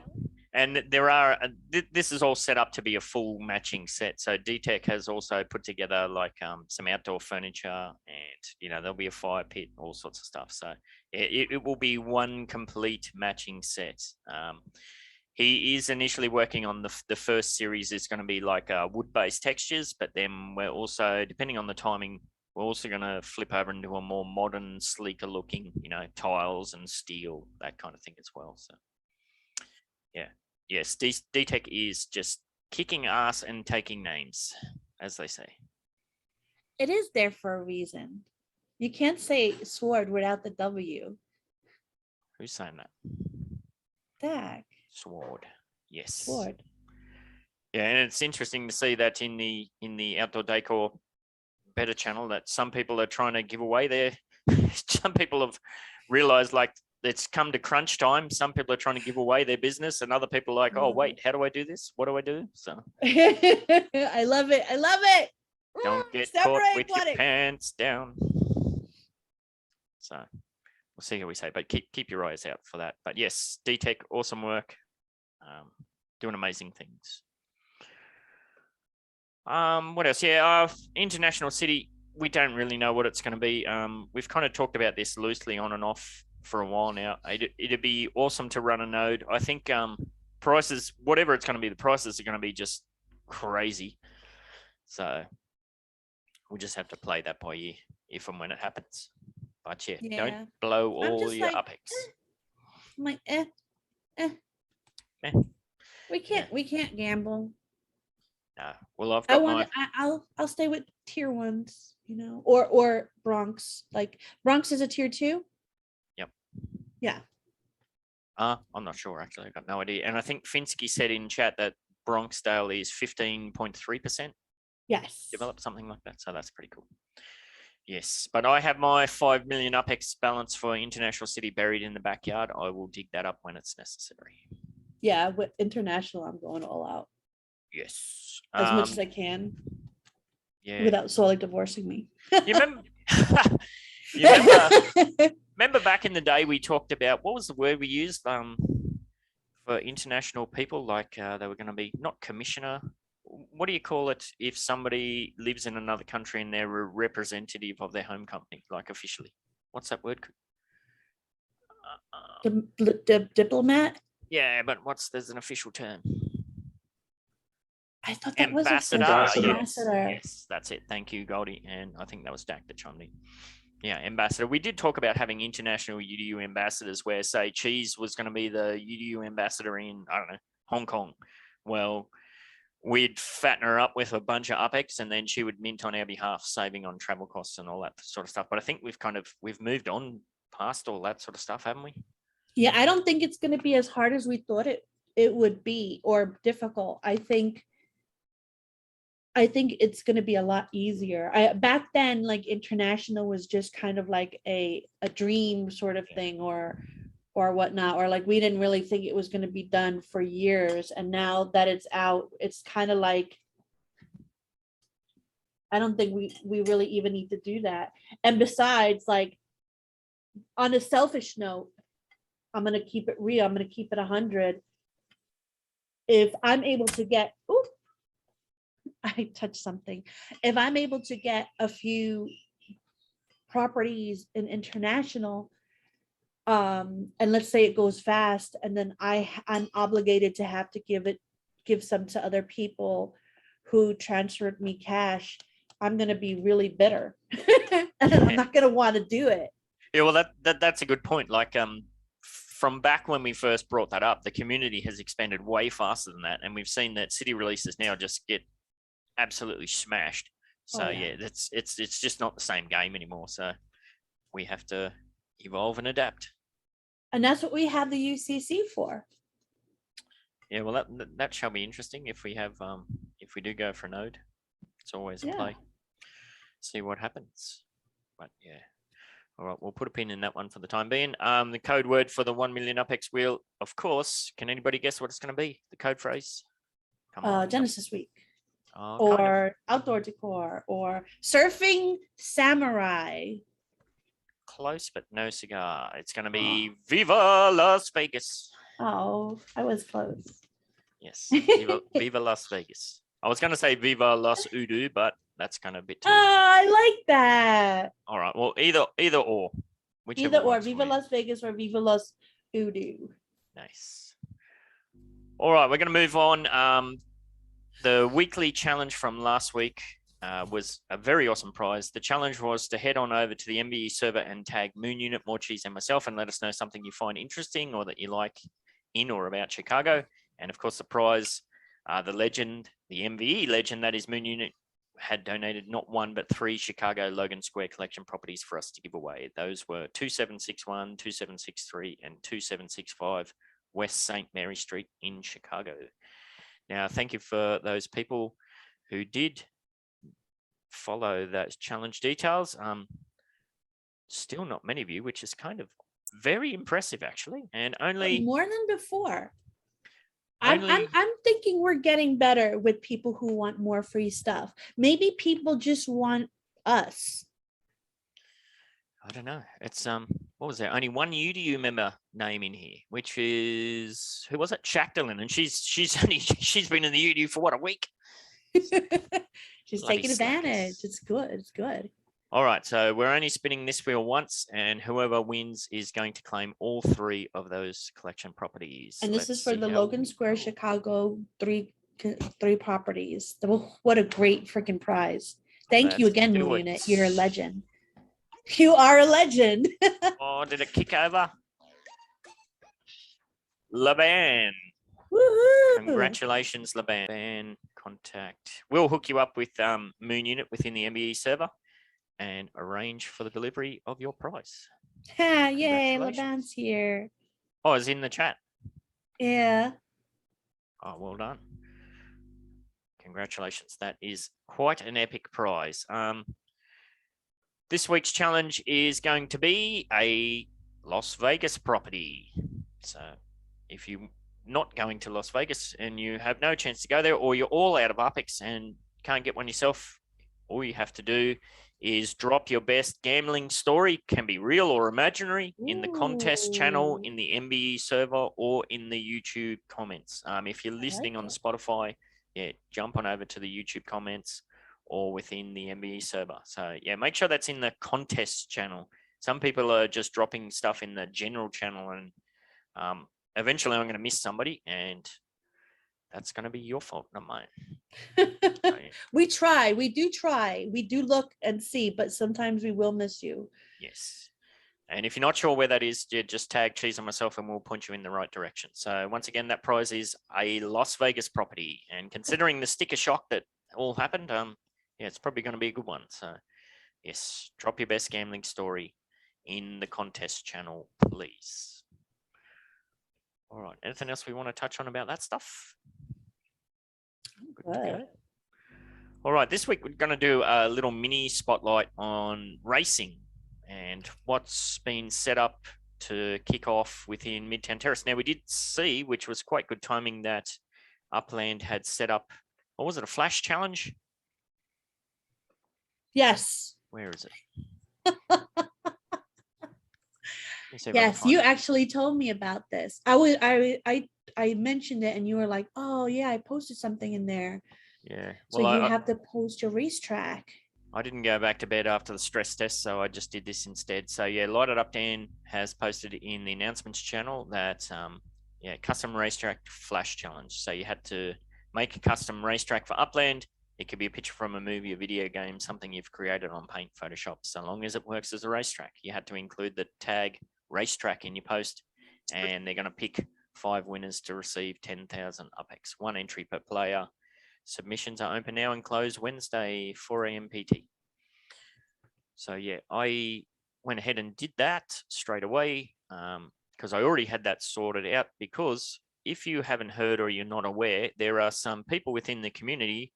And there are, this is all set up to be a full matching set. So D-Tech has also put together like some outdoor furniture and, there'll be a fire pit, all sorts of stuff. So it will be one complete matching set. He is initially working on the first series is going to be like wood-based textures, but then we're also, depending on the timing, we're also going to flip over into a more modern, sleeker looking, tiles and steel, that kind of thing as well. So, yeah. Yes, D-Tech is just kicking ass and taking names, as they say. It is there for a reason. You can't say sword without the W. Who's saying that? Dak. Sword. Yes. Sword. Yeah, and it's interesting to see that in the outdoor decor better channel that some people are trying to give away their some people have realized like it's come to crunch time. Some people are trying to give away their business and other people are like, oh wait, how do I do this? What do I do? So I love it. I love it. don't get Samurai caught with Aquatic. your pants down. So we'll see how we say, but keep your eyes out for that. But yes, D-Tech, awesome work. Doing amazing things. What else? Yeah, International City, we don't really know what it's going to be. We've kind of talked about this loosely on and off for a while now. It'd be awesome to run a node. I think prices, whatever it's going to be, the prices are going to be just crazy. So we'll just have to play that by ear if and when it happens. But yeah. Don't blow all your like, UPEX. I'm like, We can't gamble. No. Well, I've got I'll stay with tier ones, or Bronx. Like Bronx is a tier 2. Yep. Yeah. I'm not sure actually. I got no idea. And I think Finsky said in chat that Bronxdale is 15.3% Yes. developed, something like that. So that's pretty cool. Yes, but I have my 5 million UPEX balance for International City buried in the backyard. I will dig that up when it's necessary. Yeah, with international, I'm going all out Yes. as much as I can Yeah. without Solly divorcing me. You remember? you remember back in the day we talked about, what was the word we used for international people? Like they were going to be not commissioner. What do you call it if somebody lives in another country and they're a representative of their home company, like officially? What's that word? Diplomat? Yeah, but there's an official term. I thought that Ambassador. was Yes, ambassador. yes, that's it. Thank you, Goldie. And I think that was Dak that chimed in. Yeah, ambassador. We did talk about having international UDU ambassadors where, say, Cheese was going to be the UDU ambassador in, I don't know, Hong Kong. Well, we'd fatten her up with a bunch of UPEX and then she would mint on our behalf, saving on travel costs and all that sort of stuff. But I think we've moved on past all that sort of stuff, haven't we? Yeah, I don't think it's going to be as hard as we thought it would be, or difficult. I think it's going to be a lot easier. Back then, like international was just kind of like a dream sort of thing, or whatnot, or like we didn't really think it was going to be done for years. And now that it's out, it's kind of like, I don't think we really even need to do that. And besides, like, on a selfish note, I'm going to keep it real. I'm going to keep it 100. If I'm able to get, I touched something. If I'm able to get a few properties in international, and let's say it goes fast, and then I'm obligated to have to give some to other people who transferred me cash, I'm going to be really bitter. And I'm not going to want to do it. Yeah, well, that's a good point. Like, from back when we first brought that up, the community has expanded way faster than that, and we've seen that city releases now just get absolutely smashed. So yeah, it's just not the same game anymore. So we have to evolve and adapt. And that's what we have the UCC for. Yeah, well, that shall be interesting if we have if we do go for a node. It's always a play. See what happens. But yeah. All right, we'll put a pin in that one for the time being. The code word for the 1 million UPEX wheel, of course. Can anybody guess what it's going to be? The code phrase? Come on. Genesis Week. Oh, Or outdoor decor, or surfing samurai. Close, but no cigar. It's going to be Viva Las Vegas. Oh, I was close. Yes, Viva Las Vegas. I was going to say Viva Las UDU, but that's kind of a bit too. I like that. All right, well, either or. Whichever Either or, works for Viva you. Las Vegas or Viva Las UDU. Nice. All right, we're going to move on. The weekly challenge from last week was a very awesome prize. The challenge was to head on over to the MBE server and tag Moon Unit, Morecheese, and myself and let us know something you find interesting or that you like in or about Chicago. And of course, the prize, the legend, the MVE legend, that is Moon Unit, had donated not one, but 3 Chicago Logan Square collection properties for us to give away. Those were 2761, 2763, and 2765 West St. Mary Street in Chicago. Now, thank you for those people who did follow those challenge details. Still not many of you, which is kind of very impressive, actually. And only more than before. I'm thinking we're getting better with people who want more free stuff. Maybe people just want us. I don't know. It's what was there? Only one UDU member name in here, which is, who was it? Shacklin, and she's been in the UDU for what, a week? She's Bloody taking advantage. It's good. It's good. All right, so we're only spinning this wheel once, and whoever wins is going to claim all 3 of those collection properties. And this is for the Logan Square Chicago 3 properties. What a great freaking prize. Thank you again, Moon Unit. You're a legend. You are a legend. Oh, did it kick over? Laban. Woohoo! Congratulations, Laban. Contact. We'll hook you up with Moon Unit within the MBE server and arrange for the delivery of your prize. Yay, Laban's here. Oh, it's in the chat. Yeah. Oh, well done. Congratulations. That is quite an epic prize. This week's challenge is going to be a Las Vegas property. So if you're not going to Las Vegas and you have no chance to go there, or you're all out of UPEX and can't get one yourself, all you have to do is drop your best gambling story, can be real or imaginary, in the contest channel, in the MBE server, or in the YouTube comments. If you're listening on the Spotify, jump on over to the YouTube comments or within the MBE server. So make sure that's in the contest channel. Some people are just dropping stuff in the general channel, and eventually I'm going to miss somebody, and that's going to be your fault, not mine. We do try. We do look and see, but sometimes we will miss you. Yes. And if you're not sure where that is, just tag Cheese and myself and we'll point you in the right direction. So once again, that prize is a Las Vegas property. And considering the sticker shock that all happened, it's probably going to be a good one. So yes, drop your best gambling story in the contest channel, please. All right. Anything else we want to touch on about that stuff? Good to go. All right. This week, we're going to do a little mini spotlight on racing and what's been set up to kick off within Midtown Terrace. Now, we did see, which was quite good timing, that Upland had set up, what was it, a flash challenge? Yes. Where is it? Yes, you actually told me about this. I mentioned it and you were like, oh yeah, I posted something in there. Yeah. Well, so you have to post your racetrack. I didn't go back to bed after the stress test, so I just did this instead. So yeah, Light It Up Dan has posted in the announcements channel that custom racetrack flash challenge. So you had to make a custom racetrack for Upland. It could be a picture from a movie, a video game, something you've created on Paint, Photoshop, so long as it works as a racetrack. You had to include the tag racetrack in your post, and they're going to pick 5 winners to receive 10,000 UPEX, 1 entry per player. Submissions are open now and close Wednesday, 4 a.m. PT. So yeah, I went ahead and did that straight away because I already had that sorted out, because if you haven't heard or you're not aware, there are some people within the community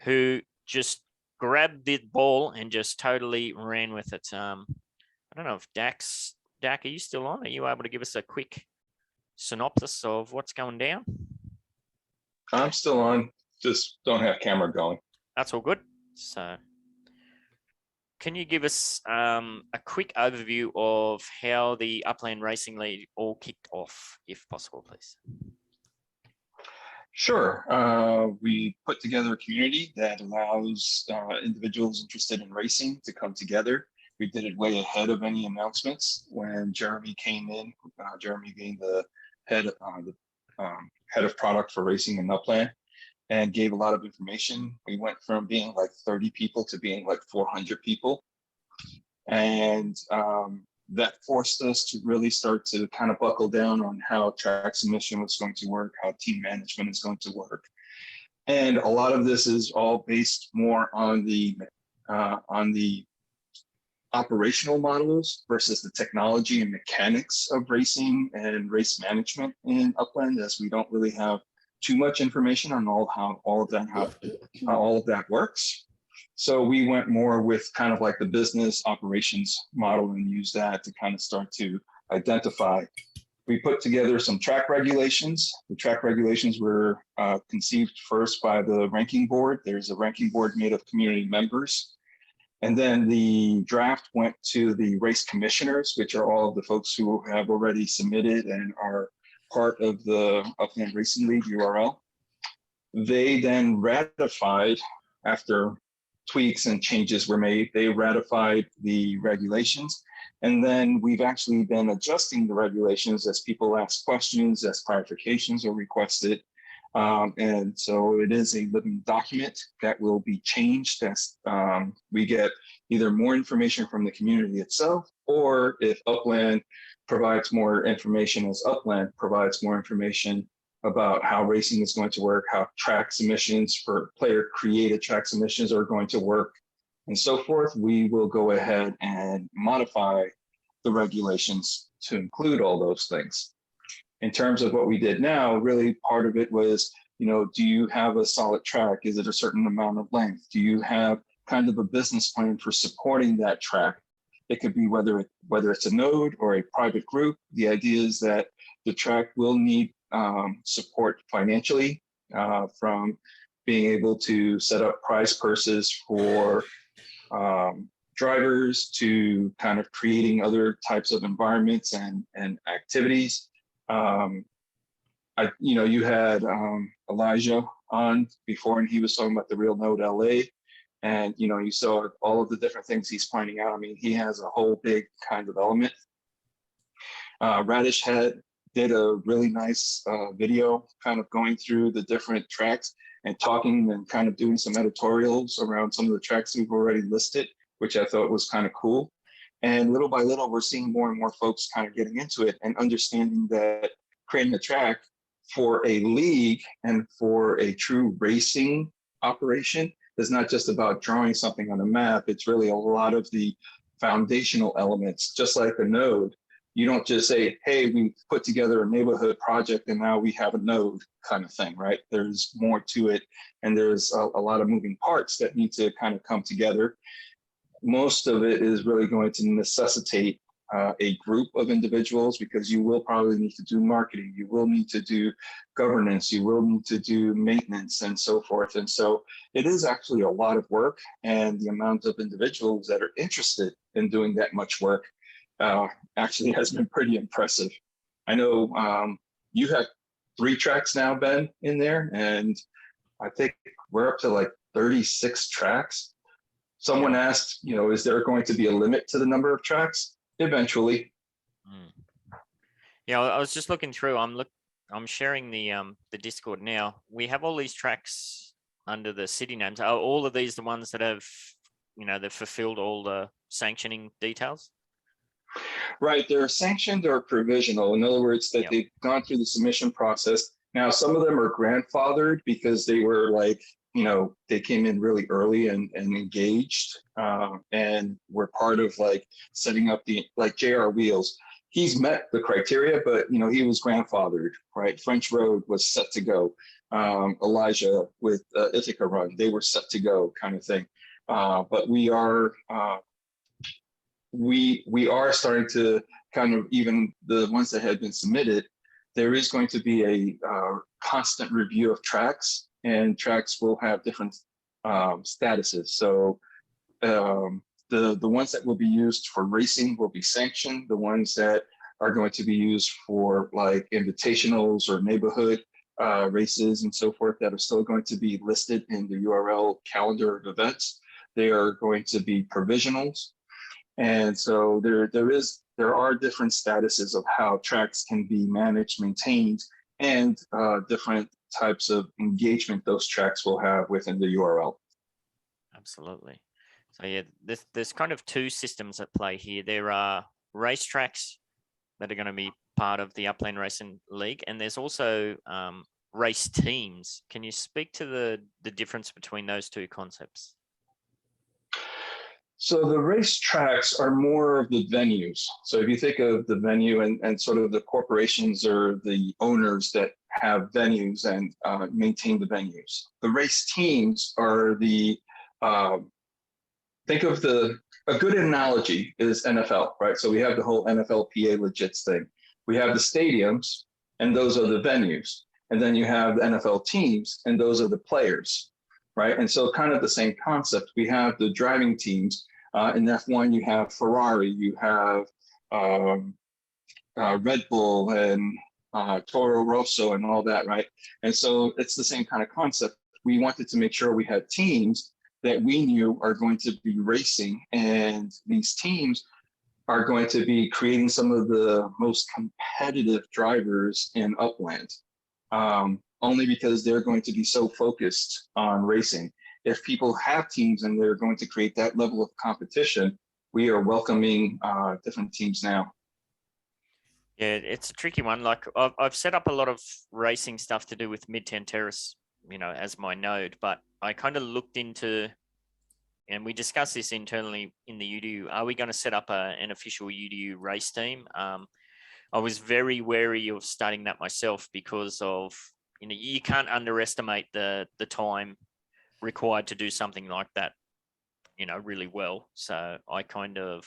who just grabbed the ball and just totally ran with it. I don't know if Dak, are you still on? Are you able to give us a quick synopsis of what's going down? I'm still on, just don't have camera going. That's all good. So can you give us a quick overview of how the Upland Racing League all kicked off, if possible, please? Sure. We put together a community that allows individuals interested in racing to come together. We did it way ahead of any announcements. When Jeremy came in, Jeremy being the head of product for racing in Upland, and gave a lot of information. We went from being like 30 people to being like 400 people. And that forced us to really start to kind of buckle down on how track submission was going to work, how team management is going to work. And a lot of this is all based more on the operational models versus the technology and mechanics of racing and race management in Upland, as we don't really have too much information on how all of that works. So we went more with kind of like the business operations model and used that to kind of start to identify. We put together some track regulations. The track regulations were conceived first by the ranking board. There's a ranking board made of community members. And then the draft went to the race commissioners, which are all of the folks who have already submitted and are part of the Upland Racing League URL. They then ratified, after tweaks and changes were made, they ratified the regulations. And then we've actually been adjusting the regulations as people ask questions, as clarifications are requested. And so it is a living document that will be changed as we get either more information from the community itself, or if Upland provides more information, as Upland provides more information about how racing is going to work, how track submissions for player created track submissions are going to work, and so forth, we will go ahead and modify the regulations to include all those things. In terms of what we did now, really part of it was Do you have a solid track? Is it a certain amount of length? Do you have kind of a business plan for supporting that track? It could be whether it's a node or a private group. The idea is that the track will need support financially, from being able to set up prize purses for drivers to kind of creating other types of environments and activities. You had Elijah on before, and he was talking about the Real Node LA. And, you saw all of the different things he's pointing out. I mean, he has a whole big kind of element. Radish did a really nice video kind of going through the different tracks and talking and kind of doing some editorials around some of the tracks we've already listed, which I thought was kind of cool. And little by little, we're seeing more and more folks kind of getting into it and understanding that creating a track for a league and for a true racing operation is not just about drawing something on a map. It's really a lot of the foundational elements, just like a node. You don't just say, hey, we put together a neighborhood project and now we have a node kind of thing, right? There's more to it. And there's a lot of moving parts that need to kind of come together. Most of it is really going to necessitate a group of individuals, because you will probably need to do marketing, you will need to do governance, you will need to do maintenance and so forth. And so it is actually a lot of work, and the amount of individuals that are interested in doing that much work actually has been pretty impressive. I know you have 3 tracks now, Ben, in there, and I think we're up to like 36 tracks. Someone asked, is there going to be a limit to the number of tracks? Eventually. Yeah, I was just looking through. I'm sharing the Discord now. We have all these tracks under the city names. Are all of these the ones that have, they've fulfilled all the sanctioning details? Right, they're sanctioned or provisional. In other words, that they've gone through the submission process. Now, some of them are grandfathered because they were like, they came in really early and engaged, and were part of like setting up like JR Wheels. He's met the criteria, but he was grandfathered, right? French Road was set to go. Elijah with Ithaca Run, they were set to go, kind of thing. But we are starting to kind of, even the ones that had been submitted, there is going to be a constant review of tracks, and tracks will have different statuses. So the ones that will be used for racing will be sanctioned. The ones that are going to be used for like invitationals or neighborhood races and so forth that are still going to be listed in the URL calendar of events, they are going to be provisionals. And so there are different statuses of how tracks can be managed, maintained, and different types of engagement those tracks will have within the URL. Absolutely. So yeah, there's kind of 2 systems at play here. There are racetracks that are going to be part of the Upland Racing League, and there's also race teams. Can you speak to the difference between those 2 concepts? So the racetracks are more of the venues. So if you think of the venue and sort of the corporations or the owners that have venues and maintain the venues. The race teams are think of a good analogy is NFL, right? So we have the whole NFLPA legits thing. We have the stadiums, and those are the venues. And then you have the NFL teams, and those are the players, right? And so kind of the same concept. We have the driving teams. In F1, you have Ferrari, you have Red Bull and Toro Rosso and all that, right? And so it's the same kind of concept. We wanted to make sure we had teams that we knew are going to be racing, and these teams are going to be creating some of the most competitive drivers in Upland, only because they're going to be so focused on racing. If people have teams and they're going to create that level of competition, we are welcoming different teams now. Yeah, it's a tricky one. Like I've set up a lot of racing stuff to do with Midtown Terrace, as my node, but I kind of looked into, and we discussed this internally in the UDU, are we going to set up an official UDU race team? I was very wary of starting that myself because of you can't underestimate the time required to do something like that, really well. So I kind of,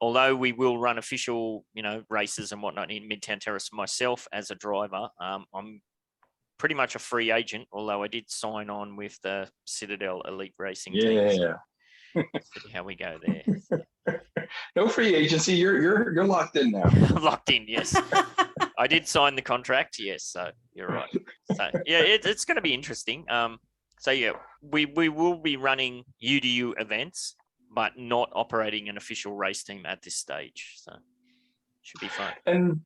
although we will run official, races and whatnot in Midtown Terrace myself as a driver, I'm pretty much a free agent, although I did sign on with the Citadel Elite Racing team. Yeah. See how we go there. No free agency. You're locked in now. Locked in, yes. I did sign the contract, yes. So you're right. So yeah, it's going to be interesting. So yeah, we will be running UDU events, but not operating an official race team at this stage. So should be fun. And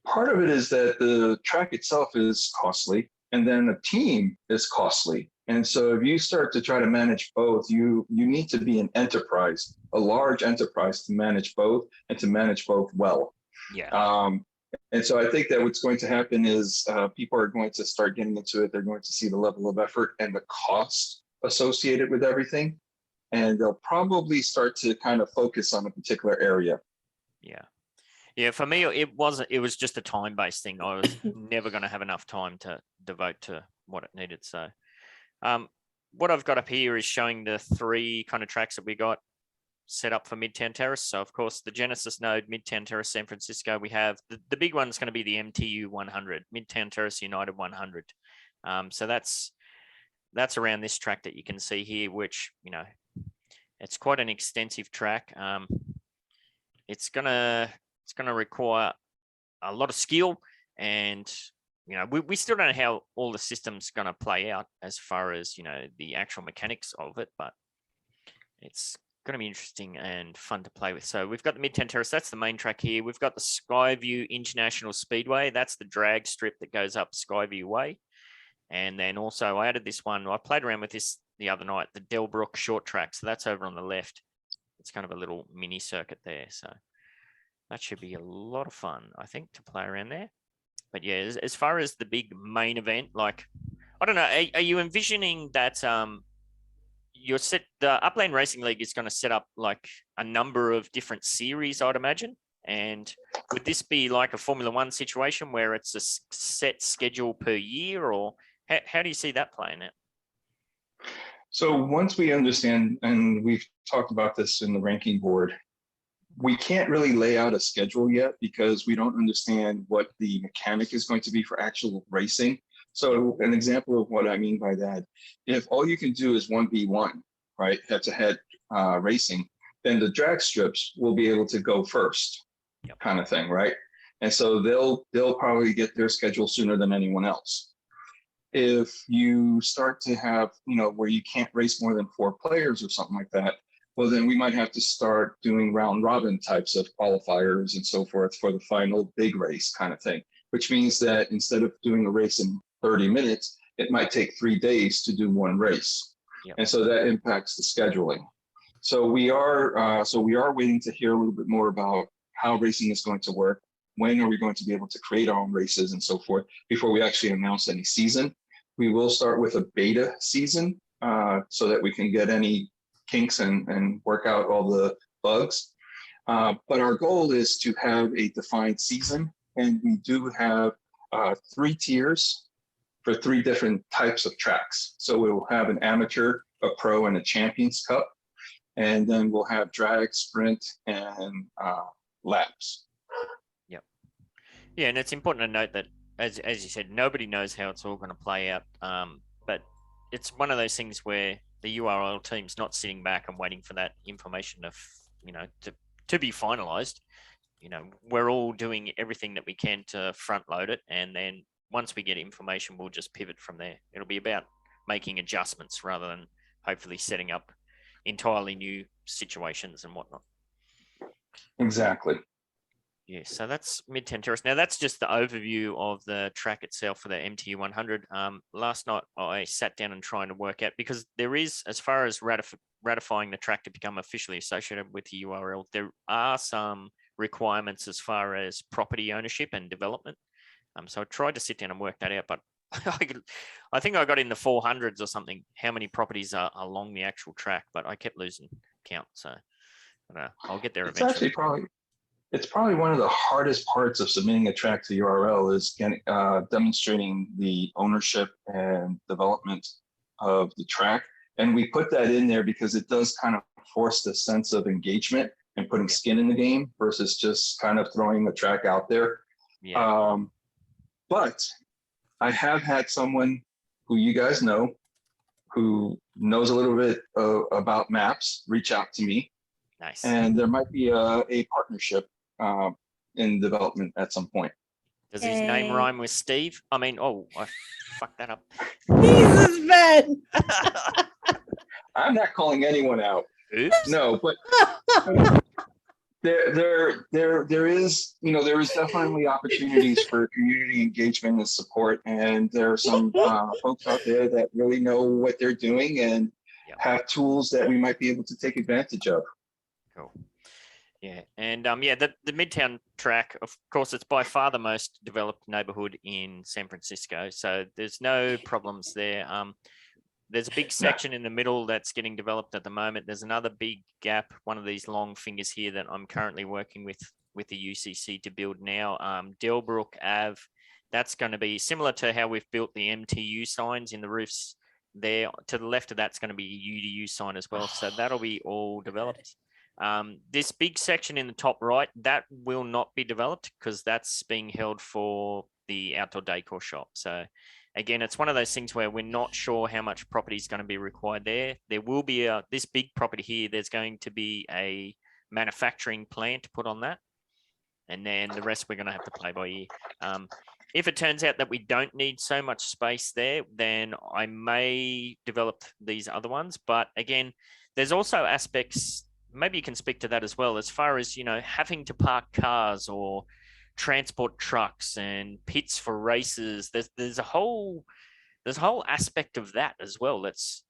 part of it is that the track itself is costly, and then a team is costly. And so if you start to try to manage both, you need to be an enterprise, a large enterprise to manage both and to manage both well. Yeah. And so I think that what's going to happen is people are going to start getting into it. They're going to see the level of effort and the cost associated with everything. And they'll probably start to kind of focus on a particular area. Yeah. Yeah, for me, it was just a time-based thing. I was never going to have enough time to devote to what it needed. So what I've got up here is showing the 3 kind of tracks that we got set up for Midtown Terrace. So, of course, the Genesis node, Midtown Terrace, San Francisco, we have the big one's going to be the MTU 100, Midtown Terrace United 100. So that's around this track that you can see here, which, it's quite an extensive track. It's gonna require a lot of skill, and we still don't know how all the systems going to play out as far as the actual mechanics of it, but it's going to be interesting and fun to play with. So we've got the Midtown Terrace. That's the main track here. We've got the Skyview International Speedway. That's the drag strip that goes up Skyview Way. And then also I added this one. I played around with this the other night, the Delbrook short track. So that's over on the left. It's kind of a little mini circuit there. So that should be a lot of fun, I think, to play around there. But yeah, as far as the big main event, like, I don't know, are you envisioning that the Upland Racing League is going to set up like a number of different series, I'd imagine? And would this be like a Formula One situation where it's a set schedule per year, or how do you see that playing out? So once we understand, and we've talked about this in the ranking board, we can't really lay out a schedule yet because we don't understand what the mechanic is going to be for actual racing. So an example of what I mean by that, if all you can do is 1v1, right, head-to-head racing, then the drag strips will be able to go first, kind of thing, right? And so they'll probably get their schedule sooner than anyone else. If you start to have, where you can't race more than 4 players or something like that, well, then we might have to start doing round robin types of qualifiers and so forth for the final big race kind of thing, which means that instead of doing a race in 30 minutes, it might take 3 days to do one race. Yep. And so that impacts the scheduling. So we are waiting to hear a little bit more about how racing is going to work. When are we going to be able to create our own races and so forth before we actually announce any season? We will start with a beta season so that we can get any kinks and work out all the bugs. But our goal is to have a defined season, and we do have 3 tiers for 3 different types of tracks. So we will have an amateur, a pro, and a champions cup. And then we'll have drag, sprint, and laps. Yep. Yeah, and it's important to note that, as you said, nobody knows how it's all going to play out. But it's one of those things where the URL team's not sitting back and waiting for that information to be finalized. We're all doing everything that we can to front load it, and then once we get information, we'll just pivot from there. It'll be about making adjustments rather than hopefully setting up entirely new situations and whatnot. Exactly. Yeah, so that's Midtown Terrace. Now, that's just the overview of the track itself for the MTU 100. Last night, I sat down and trying to work out, because there is, as far as ratifying the track to become officially associated with the URL, there are some requirements as far as property ownership and development. So I tried to sit down and work that out, but I think I got in the 400s or something, how many properties are along the actual track, but I kept losing count. So I don't know, I'll get there eventually. It's probably one of the hardest parts of submitting a track to URL is demonstrating the ownership and development of the track. And we put that in there because it does kind of force the sense of engagement and putting skin in the game versus just kind of throwing the track out there. Yeah. But I have had someone who you guys know, who knows a little bit about maps, reach out to me. Nice. And there might be a partnership in development at some point. Does his name Hey. rhyme with Steve? I mean, oh, I fucked that up. Jesus, Ben. I'm not calling anyone out. Oops. No, but there is, there is definitely opportunities for community engagement and support. And there are some folks out there that really know what they're doing and Yep. have tools that we might be able to take advantage of. Cool. Yeah, and the Midtown track, of course, it's by far the most developed neighborhood in San Francisco, so there's no problems there. There's a big section in the middle that's getting developed at the moment. There's another big gap, one of these long fingers here that I'm currently working with the UCC to build now. Delbrook Ave, that's going to be similar to how we've built the MTU signs in the roofs there. To the left of that's going to be a UDU sign as well, so that'll be all developed. This big section in the top right, that will not be developed because that's being held for the outdoor decor shop. So again, it's one of those things where we're not sure how much property is going to be required there. There will be this big property here. There's going to be a manufacturing plant put on that. And then the rest we're going to have to play by ear. If it turns out that we don't need so much space there, then I may develop these other ones. But again, there's also aspects, maybe you can speak to that as well, as far as, having to park cars or transport trucks and pits for races. There's a whole aspect of that as well that's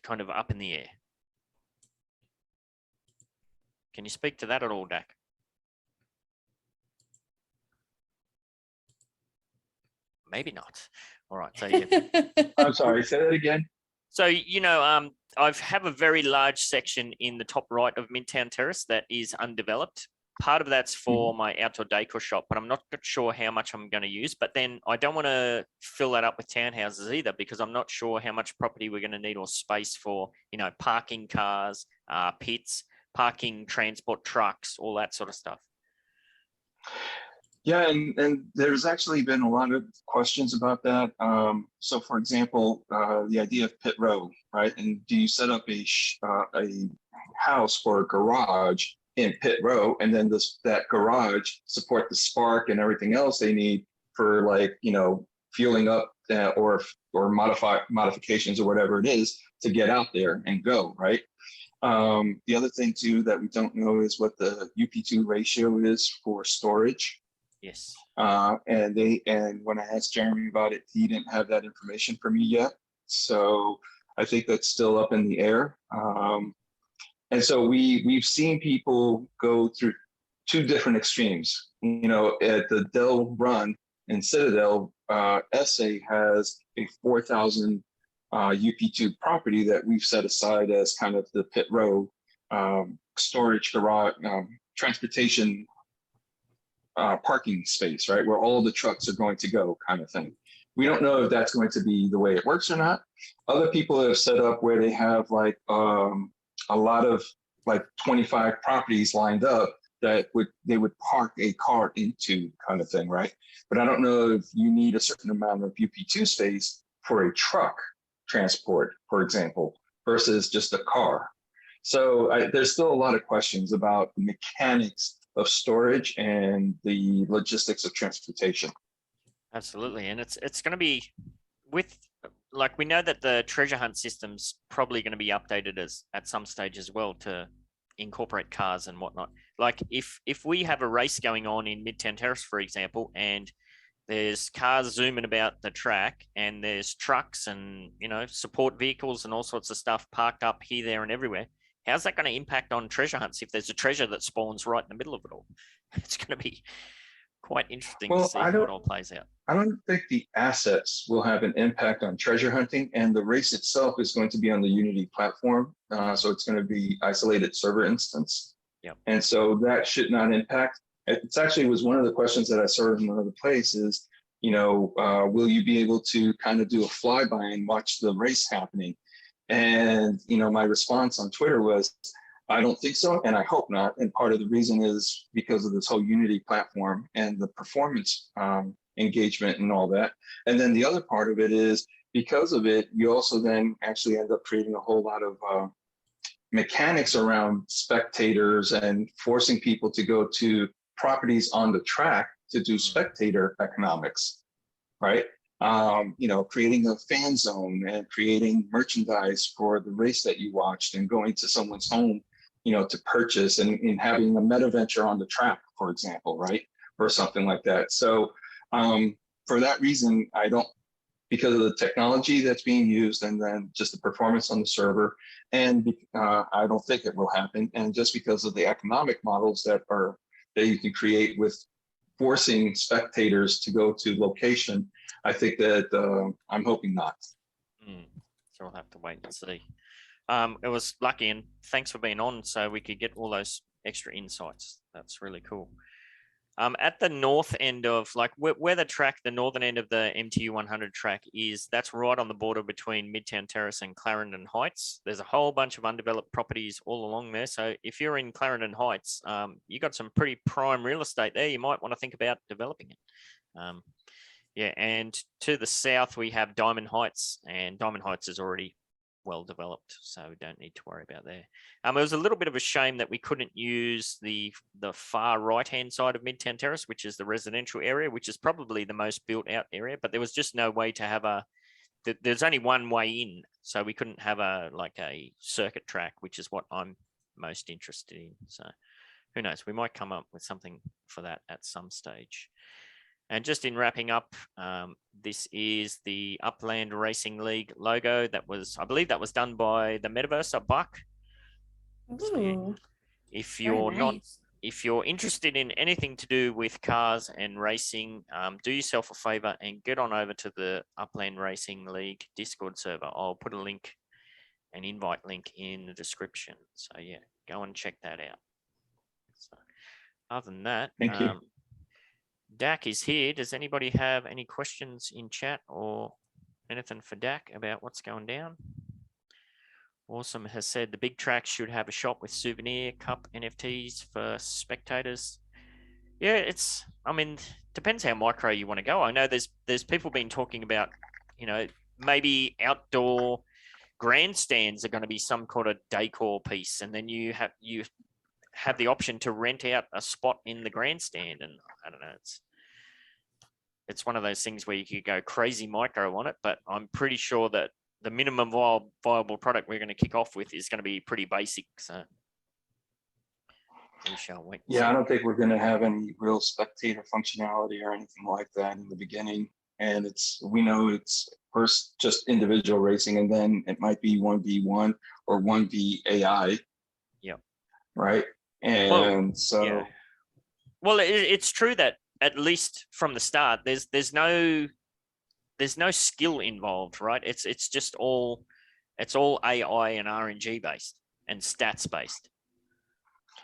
kind of up in the air. Can you speak to that at all, Dak? Maybe not. All right. So yeah. I'm sorry, say that again. So, I have a very large section in the top right of Midtown Terrace that is undeveloped. Part of that's for my outdoor decor shop, but I'm not sure how much I'm going to use. But then I don't want to fill that up with townhouses either, because I'm not sure how much property we're going to need or space for, parking cars, pits, parking transport trucks, all that sort of stuff. Yeah, and there's actually been a lot of questions about that. So, for example, the idea of pit row, right? And do you set up a house or a garage in pit row, and then that garage support the spark and everything else they need for, fueling up or modifications or whatever it is to get out there and go, right? The other thing too that we don't know is what the UP2 ratio is for storage. Yes. And when I asked Jeremy about it, he didn't have that information for me yet. So I think that's still up in the air. And so we've seen people go through two different extremes. At the Dell Run in Citadel, SA has a 4,000 UP2 property that we've set aside as kind of the pit row storage garage, transportation parking space, right? Where all the trucks are going to go, kind of thing. We don't know if that's going to be the way it works or not. Other people have set up where they have a lot of 25 properties lined up that they would park a car into, kind of thing, right? But I don't know if you need a certain amount of UP2 space for a truck transport, for example, versus just a car. So there's still a lot of questions about the mechanics of storage and the logistics of transportation. Absolutely. And it's going to be we know that the treasure hunt system's probably going to be updated at some stage as well to incorporate cars and whatnot. Like if we have a race going on in Midtown Terrace, for example, and there's cars zooming about the track and there's trucks and, support vehicles and all sorts of stuff parked up here, there and everywhere. How's that going to impact on treasure hunts if there's a treasure that spawns right in the middle of it all? It's going to be quite interesting to see how it all plays out. I don't think the assets will have an impact on treasure hunting, and the race itself is going to be on the Unity platform. So it's going to be isolated server instance. Yep. And so that should not impact. It's actually was one of the questions that I saw in another place is, will you be able to kind of do a flyby and watch the race happening? And, my response on Twitter was, I don't think so, and I hope not. And part of the reason is because of this whole Unity platform and the performance engagement and all that. And then the other part of it is because of it, you also then actually end up creating a whole lot of mechanics around spectators and forcing people to go to properties on the track to do spectator economics, right? Creating a fan zone and creating merchandise for the race that you watched and going to someone's home, to purchase and having a meta venture on the track, for example, right? Or something like that. So for that reason, because of the technology that's being used and then just the performance on the server, and I don't think it will happen. And just because of the economic models that you can create with forcing spectators to go to location, I think that I'm hoping not. So we'll have to wait and see. It was lucky, and thanks for being on so we could get all those extra insights. That's really cool. At the north end of where the northern end of the MTU 100 track is, that's right on the border between Midtown Terrace and Clarendon Heights. There's a whole bunch of undeveloped properties all along there. So if you're in Clarendon Heights, you got some pretty prime real estate there. You might want to think about developing it. And to the south, we have Diamond Heights, and Diamond Heights is already well developed, so we don't need to worry about there. It was a little bit of a shame that we couldn't use the far right hand side of Midtown Terrace, which is the residential area, which is probably the most built out area, but there was just no way to have there's only one way in, so we couldn't have a circuit track, which is what I'm most interested in. So who knows, we might come up with something for that at some stage. And just in wrapping up, this is the Upland Racing League logo I believe that was done by the Metaverse, Buck. So if you're interested in anything to do with cars and racing, do yourself a favor and get on over to the Upland Racing League Discord server. I'll put an invite link in the description. So yeah, go and check that out. So other than that, thank you. Dak is here. Does anybody have any questions in chat or anything for Dak about what's going down? Awesome has said the big track should have a shop with souvenir cup NFTs for spectators. Yeah, depends how micro you want to go. I know there's people been talking about, maybe outdoor grandstands are going to be some kind of decor piece, and then you have the option to rent out a spot in the grandstand, and I don't know, it's one of those things where you could go crazy micro on it, but I'm pretty sure that the minimum viable product we're going to kick off with is going to be pretty basic. So we shall wait. Yeah, I don't think we're going to have any real spectator functionality or anything like that in the beginning. And we know it's first just individual racing, and then it might be 1v1 or 1v AI. Yep. Right. And well, it's true that at least from the start, there's no skill involved, right? It's just all AI and RNG based and stats based.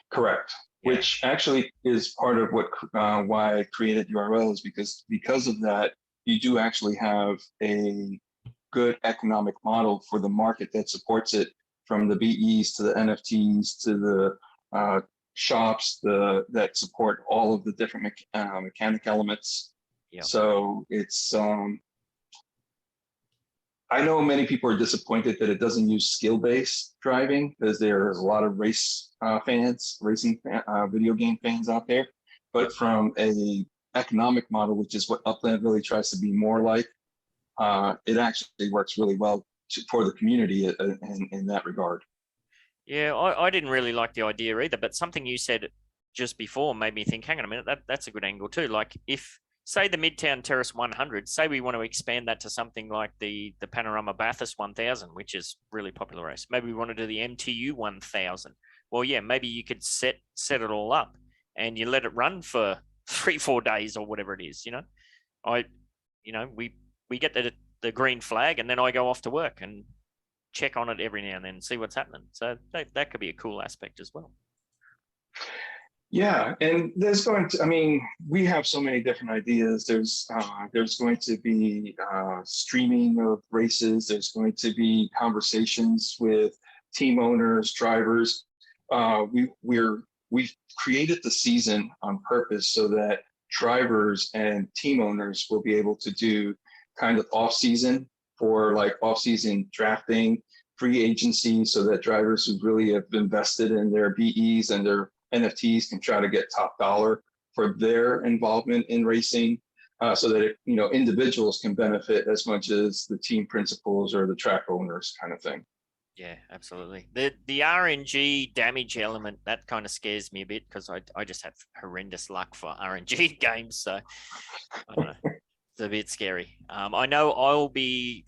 Correct. Yeah. Which actually is part of what why I created URLs, because of that, you do actually have a good economic model for the market that supports it, from the BEs to the NFTs to the shops that support all of the different mechanic elements. Yep. So it's I know many people are disappointed that it doesn't use skill-based driving, because there's a lot of racing video game fans out there. But from a economic model, which is what Upland really tries to be more like, it actually works really well for the community in that regard. Yeah, I didn't really like the idea either, but something you said just before made me think, hang on a minute, that's a good angle too. Like if, say, the Midtown Terrace 100, say we want to expand that to something like the Panorama Bathurst 1000, which is really popular race. Maybe we want to do the MTU 1000. Well, yeah, maybe you could set it all up and you let it run for 3-4 days or whatever it is, we get the green flag, and then I go off to work and check on it every now and then and see what's happening. So that could be a cool aspect as well. Yeah, and there's going to, I mean, we have so many different ideas. There's going to be streaming of races. There's going to be conversations with team owners, drivers. We've created the season on purpose so that drivers and team owners will be able to do kind of off season for like off season drafting, free agency, so that drivers who really have invested in their BEs and their NFTs can try to get top dollar for their involvement in racing, so that individuals can benefit as much as the team principals or the track owners, kind of thing. Yeah, absolutely. The RNG damage element, that kind of scares me a bit, because I just have horrendous luck for RNG games, so I don't know. It's a bit scary. I know I'll be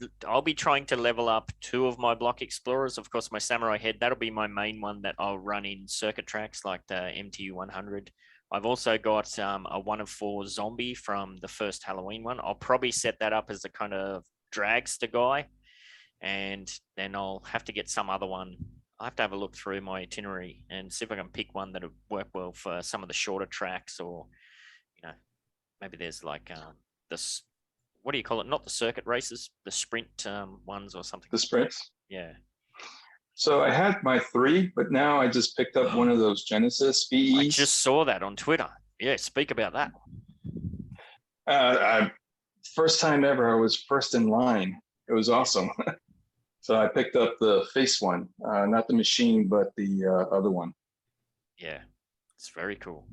trying to level up 2 of my block explorers. Of course, my Samurai Head, that'll be my main one that I'll run in circuit tracks like the MTU 100. I've also got a 1 of 4 zombie from the first Halloween one. I'll probably set that up as a kind of dragster guy, and then I'll have to get some other one. I'll have to have a look through my itinerary and see if I can pick one that'll work well for some of the shorter tracks, or maybe there's like this, what do you call it? Not the circuit races, the sprint ones or something. The sprints? Yeah. So I had my 3, but now I just picked up one of those Genesis BEs. I just saw that on Twitter. Yeah, speak about that. First time ever, I was first in line. It was awesome. So I picked up the face one, not the machine, but the other one. Yeah, it's very cool.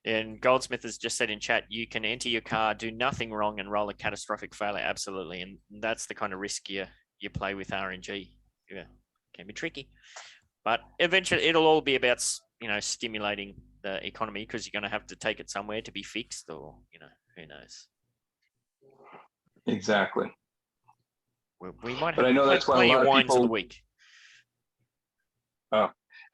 And Goldsmith has just said in chat, you can enter your car, do nothing wrong, and roll a catastrophic failure. Absolutely. And that's the kind of risk you play with RNG. Yeah, can be tricky. But eventually it'll all be about, stimulating the economy, because you're going to have to take it somewhere to be fixed, or, who knows. Exactly. We might have But I know that's why a plenty lot of of wines of the people. week.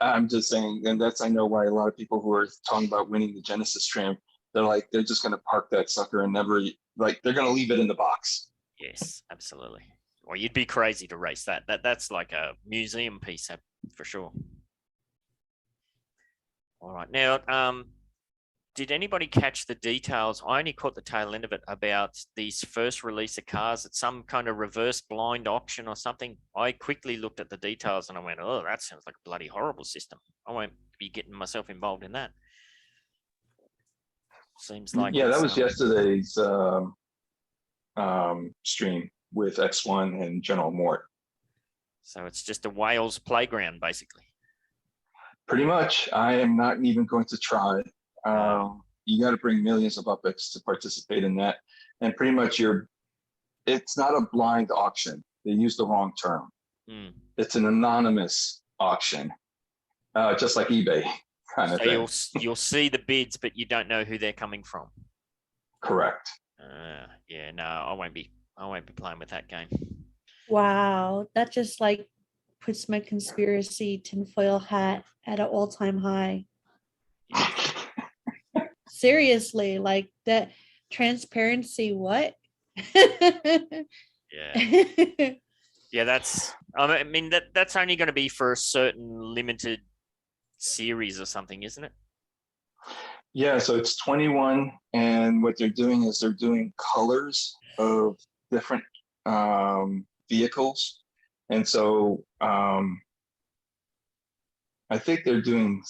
I'm just saying, and I know why a lot of people who are talking about winning the Genesis Tram, they're just going to park that sucker and never, they're going to leave it in the box. Yes, absolutely. Well, you'd be crazy to race that. That's like a museum piece for sure. All right. Now, did anybody catch the details? I only caught the tail end of it about these first release of cars at some kind of reverse blind auction or something. I quickly looked at the details and I went, oh, that sounds like a bloody horrible system. I won't be getting myself involved in that. Seems like that was yesterday's stream with X1 and General Mort. So it's just a Wales playground, basically. Pretty much. I am not even going to try. You got to bring millions of UPEX to participate in that. And pretty much it's not a blind auction. They use the wrong term. It's an anonymous auction, just like eBay kind of thing. You'll see the bids, but you don't know who they're coming from. Correct. Yeah, no, I won't be playing with that game. Wow, that just like puts my conspiracy tinfoil hat at an all-time high. Seriously, like that transparency, what? Yeah. Yeah, that's only going to be for a certain limited series or something, isn't it? Yeah, so it's 21, and what they're doing is they're doing colors of different vehicles. And so I think they're doing,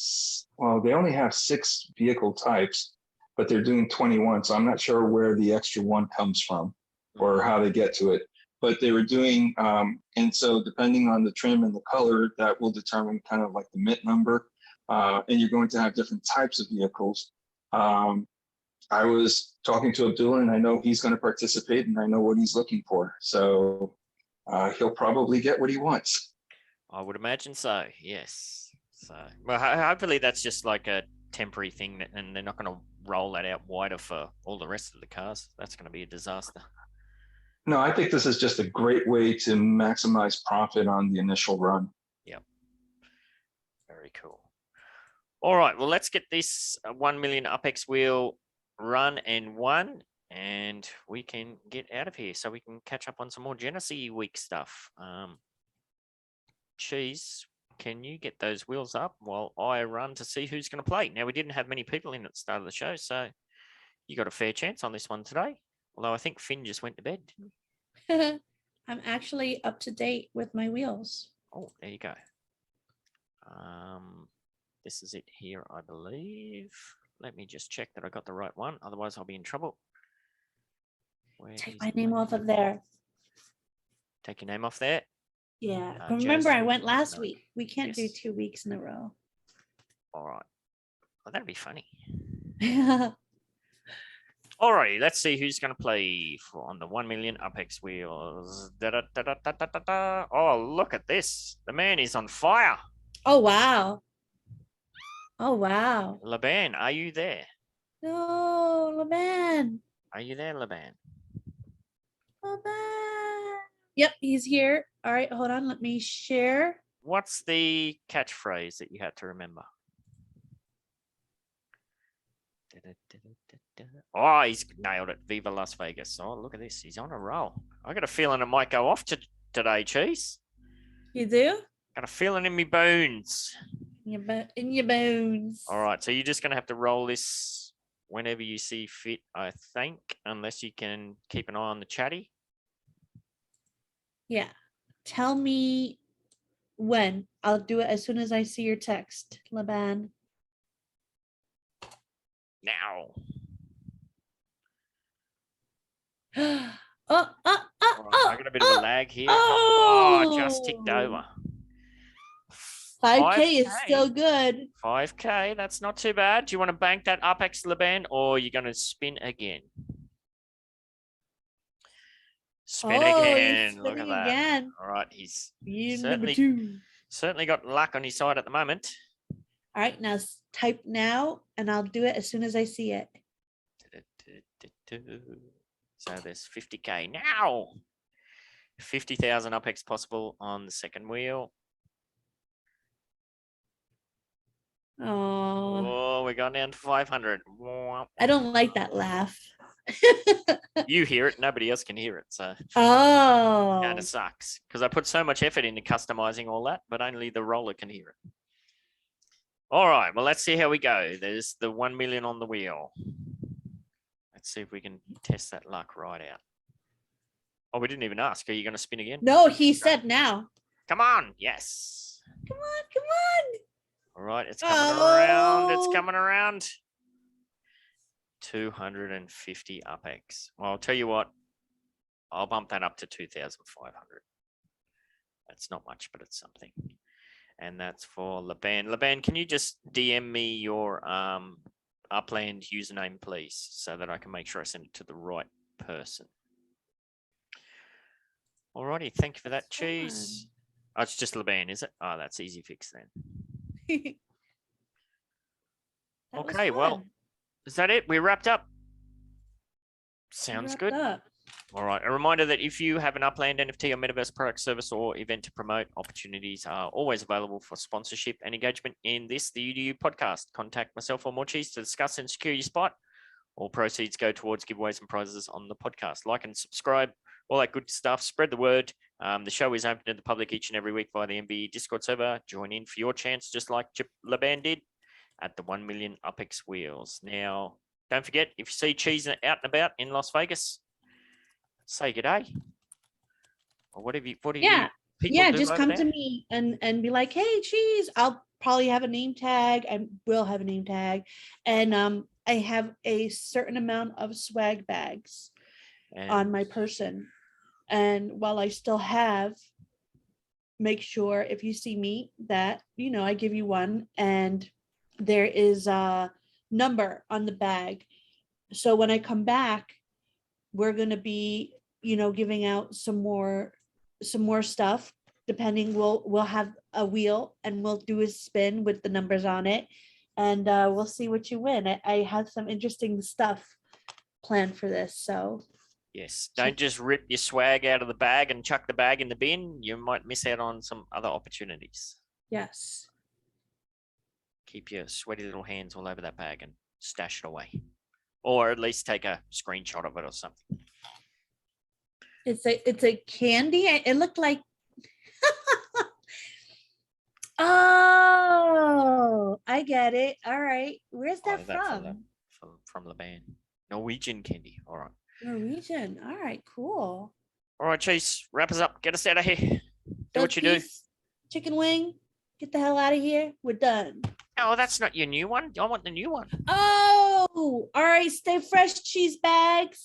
they only have 6 vehicle types, but they're doing 21. So I'm not sure where the extra one comes from or how they get to it. But they were doing, and so depending on the trim and the color, that will determine kind of like the mint number. And you're going to have different types of vehicles. I was talking to Abdullah, and I know he's going to participate, and I know what he's looking for. So he'll probably get what he wants. I would imagine so, yes. So, well, hopefully that's just like a temporary thing, and they're not going to roll that out wider for all the rest of the cars. That's going to be a disaster. No, I think this is just a great way to maximize profit on the initial run. Yep. Very cool. All right, well, let's get this 1 million UPEX wheel run and won, and we can get out of here so we can catch up on some more Genesee week stuff. Cheese, can you get those wheels up while I run to see who's going to play? Now, we didn't have many people in at the start of the show, so you got a fair chance on this one today. Although I think Finn just went to bed. Didn't I'm actually up to date with my wheels. he? Oh, there you go. This is it here, I believe. Let me just check that I got the right one. Otherwise, I'll be in trouble. Where Take is my it? name off of there. Take your name off there. Yeah. Uh, But remember, I Joseph, went last no. week. We can't do Yes. 2 weeks in a row. All right. Well, that'd be funny. Yeah. Alrighty, let's see who's going to play on the 1 million Upex wheels. Da-da-da-da-da-da-da. Oh, look at this. The man is on fire. Oh, wow. Oh, wow. Laban, are you there? No, Laban. Are you there, Laban? Laban. Yep, he's here. All right, hold on. Let me share. What's the catchphrase that you had to remember? Oh, he's nailed it. Viva Las Vegas. Oh, look at this. He's on a roll. I got a feeling it might go off today, Cheese. You do? Got a feeling in me bones. In your bones. All right, so you're just going to have to roll this whenever you see fit, I think, unless you can keep an eye on the chatty. Yeah. Tell me when. I'll do it as soon as I see your text, Laban. Now. Oh, All right, I got a bit of a lag here. Oh, just ticked over. 5K is 5K. still good. 5K, that's not too bad. Do you want to bank that Upex Laban or you're going to spin again? Spin Oh, again. he's Look at spinning that. again. All right, he's You Certainly- number 2. certainly got luck on his side at the moment. All right, now type now, and I'll do it as soon as I see it. So there's 50K now. 50,000 Upex possible on the second wheel. Oh, Oh, we got down to 500. I don't like that laugh. You hear it, nobody else can hear it. So Oh, kind of sucks because I put so much effort into customizing all that, but only the roller can hear it. All right, well, let's see how we go. There's the 1 million on the wheel. Let's see if we can test that luck right out. Oh, we didn't even ask. Are you going to spin again? no, he said now. Come on. Yes. Come on, come on. All right, it's coming around. It's Oh. coming around. 250 Upex. Well, I'll tell you what. I'll bump that up to 2,500. That's not much, but it's something. And that's for Laban. Laban, can you just DM me your Upland username, please, so that I can make sure I send it to the right person. Alrighty, thank you for that, Cheese. Oh, it's just Laban, is it? Oh, that's easy fix then. That was Okay, well, fun. is that it? We're wrapped up. We Sounds wrapped good. up. All right. A reminder that if you have an Upland NFT or Metaverse product, service, or event to promote, opportunities are always available for sponsorship and engagement in this, the UDU podcast. Contact myself or Morecheese to discuss and secure your spot. All proceeds go towards giveaways and prizes on the podcast. Like and subscribe, all that good stuff. Spread the word. The show is open to the public each and every week via the Nve Discord server. Join in for your chance, just like Laban did at the 1 million Upex wheels. Now, don't forget, if you see Cheese out and about in Las Vegas, say good day. Or what do you Yeah, people yeah, do just over come there? to me and be like, hey, Cheese. I'll probably have a name tag. I will have a name tag. And I have a certain amount of swag bags on And my person. And while I still have, make sure if you see me that, I give you one and there is a number on the bag. So when I come back, we're going to be, giving out some more stuff. Depending, we'll have a wheel and we'll do a spin with the numbers on it. And we'll see what you win. I have some interesting stuff planned for this. So yes, don't just rip your swag out of the bag and chuck the bag in the bin. You might miss out on some other opportunities. yes. Keep your sweaty little hands all over that bag and stash it away. Or at least take a screenshot of it or something. It's a candy. It looked like Oh, I get it. All right. Where's Oh, that that's from? from the band. Norwegian candy. All right. Norwegian. All right, cool. All right, Chase, wrap us up. Get us out of here. Do what you do. Piece, chicken wing. Get the hell out of here. We're done. Oh, that's not your new one. I want the new one. Oh, all right. Stay fresh, cheese bags.